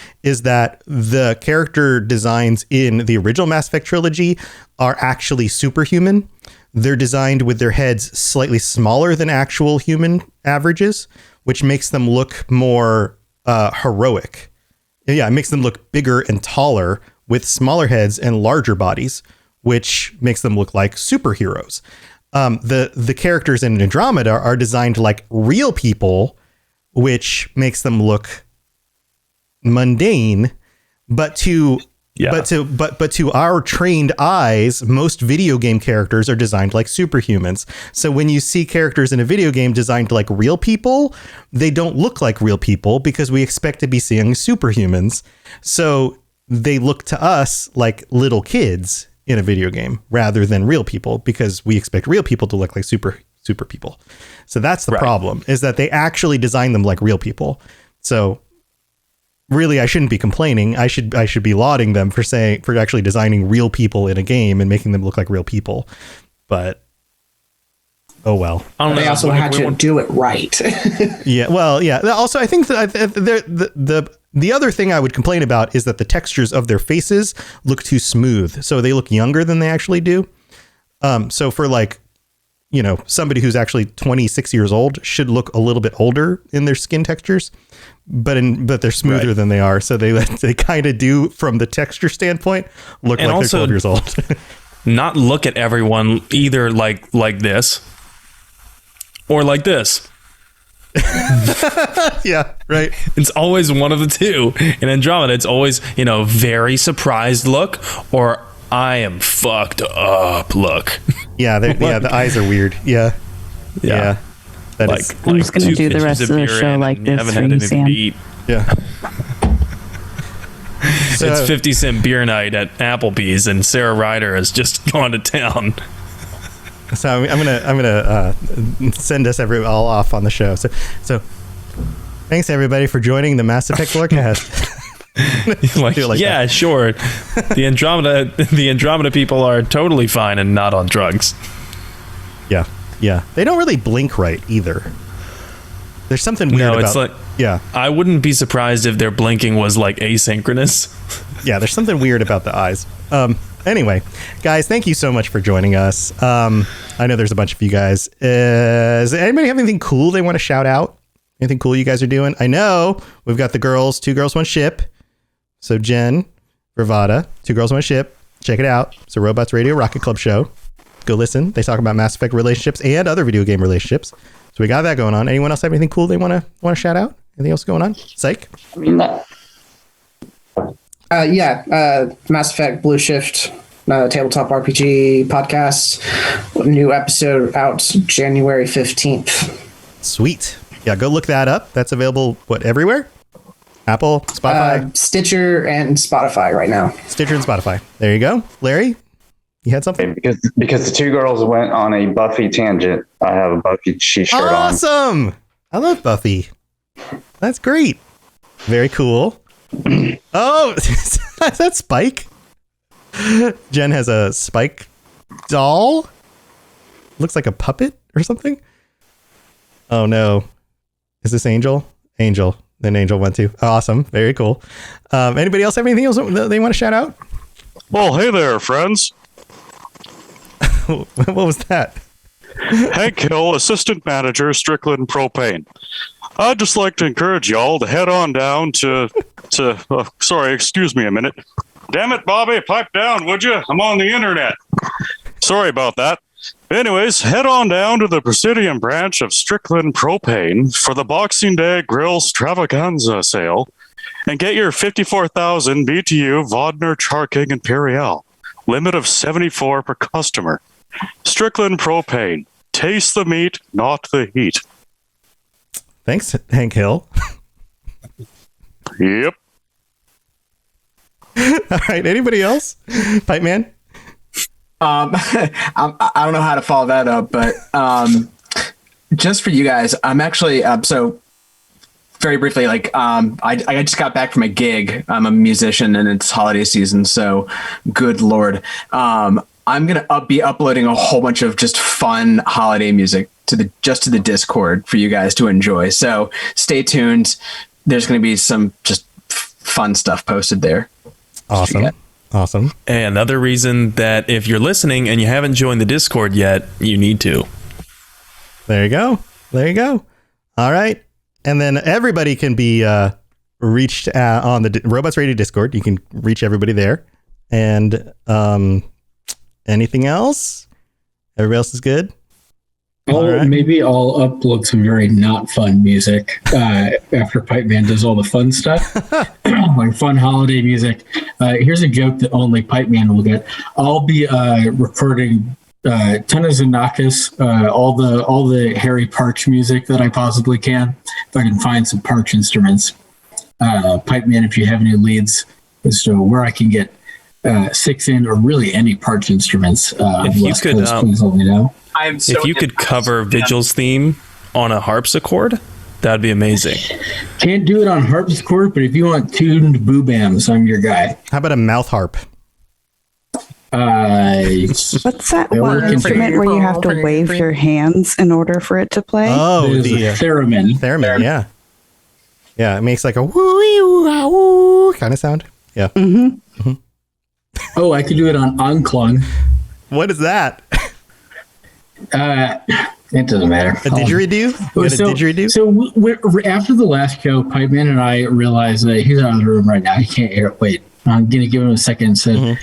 that the character designs in the original Mass Effect trilogy are actually superhuman. They're designed with their heads slightly smaller than actual human averages, which makes them look more heroic. Yeah, it makes them look bigger and taller with smaller heads and larger bodies, which makes them look like superheroes. The characters in Andromeda are designed like real people, which makes them look mundane, but to our trained eyes, most video game characters are designed like superhumans. So when you see characters in a video game designed like real people, they don't look like real people because we expect to be seeing superhumans. So they look to us like little kids in a video game rather than real people because we expect real people to look like super people. So that's the problem, is that they actually design them like real people. So really, I shouldn't be complaining. I should be lauding them for actually designing real people in a game and making them look like real people. But oh well. They also had to do it right. Yeah. Well, yeah. Also, I think that the other thing I would complain about is that the textures of their faces look too smooth. So they look younger than they actually do. So for like, somebody who's actually 26 years old should look a little bit older in their skin textures, but they're smoother than they are. So they kind of do, from the texture standpoint, look like they're 12 years old. Not look at everyone either like this or like this. Yeah, right. It's always one of the two. In Andromeda, it's always, very surprised look or I am fucked up look. Yeah, the eyes are weird. Yeah. That I'm just going to do the rest of the show like this for you, Sam. Yeah. So, it's 50 cent beer night at Applebee's and Sarah Ryder has just gone to town. So I'm gonna send us all off on the show. So thanks everybody for joining the Mass Effect Lorecast. Sure. The Andromeda people are totally fine and not on drugs. Yeah. They don't really blink right either. There's something weird about. I wouldn't be surprised if their blinking was like asynchronous. Yeah, there's something weird about the eyes. Anyway, guys, thank you so much for joining us. I know there's a bunch of you guys. Does anybody have anything cool they want to shout out? Anything cool you guys are doing? I know we've got the girls, 2 Girls, 1 Ship. So Jen, Bravada, 2 Girls, 1 Ship. Check it out. It's a Robots Radio Rocket Club show. Go listen. They talk about Mass Effect relationships and other video game relationships. So we got that going on. Anyone else have anything cool they want to shout out? Anything else going on? Psych? Mass Effect Blue Shift tabletop RPG podcast. New episode out January 15th. Sweet. Yeah, go look that up. That's available, everywhere? Apple, Spotify? Stitcher and Spotify right now. Stitcher and Spotify. There you go. Larry, you had something? Because the 2 girls went on a Buffy tangent, I have a Buffy shirt on. Awesome! I love Buffy. That's great. Very cool. Oh, is that Spike? Jen has a Spike doll. Looks like a puppet or something. Oh no. Is this Angel? Angel. Then Angel went to. Awesome. Very cool. Anybody else have anything else they want to shout out? Well, hey there, friends. What was that? Hank Hill, Assistant Manager, Strickland Propane. I'd just like to encourage y'all to head on down sorry, excuse me a minute. Damn it, Bobby, pipe down, would you? I'm on the internet. Sorry about that. Anyways, head on down to the Presidium branch of Strickland Propane for the Boxing Day Grill Stravaganza sale and get your 54,000 BTU Vodner Charking Imperial. Limit of 74 per customer. Strickland Propane. Taste the meat, not the heat. Thanks, Hank Hill. Yep. All right. Anybody else? Pipe Man? I don't know how to follow that up, but just for you guys, I'm actually so very briefly, like I just got back from a gig. I'm a musician and it's holiday season, so good Lord. I'm going to be uploading a whole bunch of just fun holiday music to the Discord for you guys to enjoy. So stay tuned. There's going to be some just fun stuff posted there. Awesome. Awesome. And another reason that if you're listening and you haven't joined the Discord yet, you need to. There you go. There you go. All right. And then everybody can be reached on the Robots Radio Discord. You can reach everybody there. And anything else? Everybody else is good? Maybe I'll upload some very not fun music after Pipe Man does all the fun stuff, like fun holiday music. Here's a joke that only Pipe Man will get. I'll be recording Tanazanakis, all the Harry Parch music that I possibly can, if I can find some Parch instruments. Pipe Man, if you have any leads as to where I can get 6-in or really any Parch instruments, if you could, please let me know. If you could cover Vigil's theme on a harpsichord, that'd be amazing. Can't do it on harpsichord, but if you want tuned boobams, I'm your guy. How about a mouth harp? What's that one instrument where you have to wave your hands in order for it to play? Oh, the theremin. Theremin, yeah. Yeah, it makes like a woo kind of sound. Yeah. Mm-hmm. Oh, I could do it on Anklung. What is that? It doesn't matter. A didgeridoo? Didgeridoo? So we're, after the last show, Pipe Man and I realized that he's out of the room right now. He can't hear it. Wait, I'm going to give him a second and say,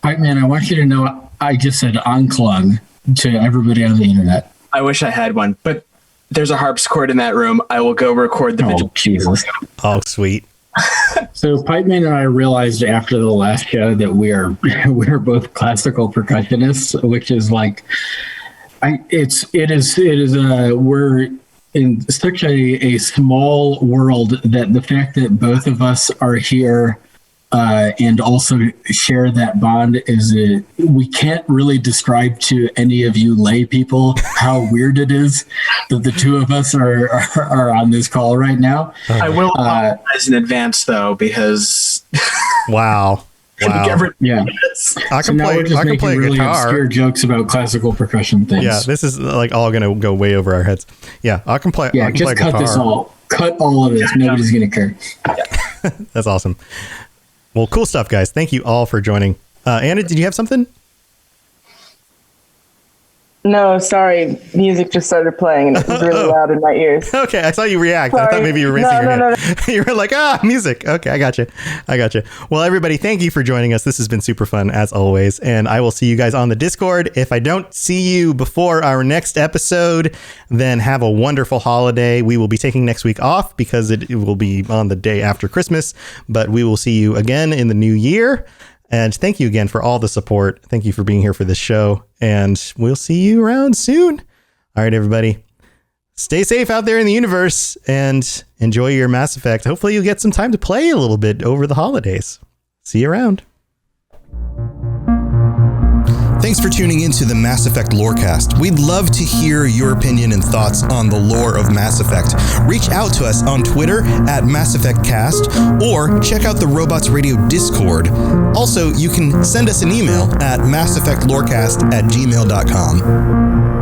Pipe Man, I want you to know I just said Anklung to everybody on the internet. I wish I had one, but there's a harpsichord in that room. I will go record the Vigil. Jesus. Oh, sweet. So Pipe Man and I realized after the last show that we're both classical percussionists, which is like, we're in such a small world that the fact that both of us are here and also share that bond we can't really describe to any of you lay people how weird it is that the two of us are on this call right now. I will apologize in advance though, because wow. Yeah, I can play a really guitar. Obscure jokes about classical perccation things. Yeah, this is like all gonna go way over our heads. Yeah, I can play. Yeah, just cut this all. Cut all of this. Nobody's gonna care. That's awesome. Well, cool stuff, guys. Thank you all for joining. Anna, did you have something? No, sorry. Music just started playing and it was really loud in my ears. Okay, I saw you react. Sorry. I thought maybe you were raising your hand. No. You were like, music. Okay, I got you. Well, everybody, thank you for joining us. This has been super fun, as always. And I will see you guys on the Discord. If I don't see you before our next episode, then have a wonderful holiday. We will be taking next week off because it will be on the day after Christmas. But we will see you again in the new year. And thank you again for all the support. Thank you for being here for this show. And we'll see you around soon. All right, everybody. Stay safe out there in the universe and enjoy your Mass Effect. Hopefully you'll get some time to play a little bit over the holidays. See you around. Thanks for tuning into the Mass Effect Lorecast. We'd love to hear your opinion and thoughts on the lore of Mass Effect. Reach out to us on Twitter at Mass Effect Cast, or check out the Robots Radio Discord. Also, you can send us an email at masseffectlorecast@gmail.com.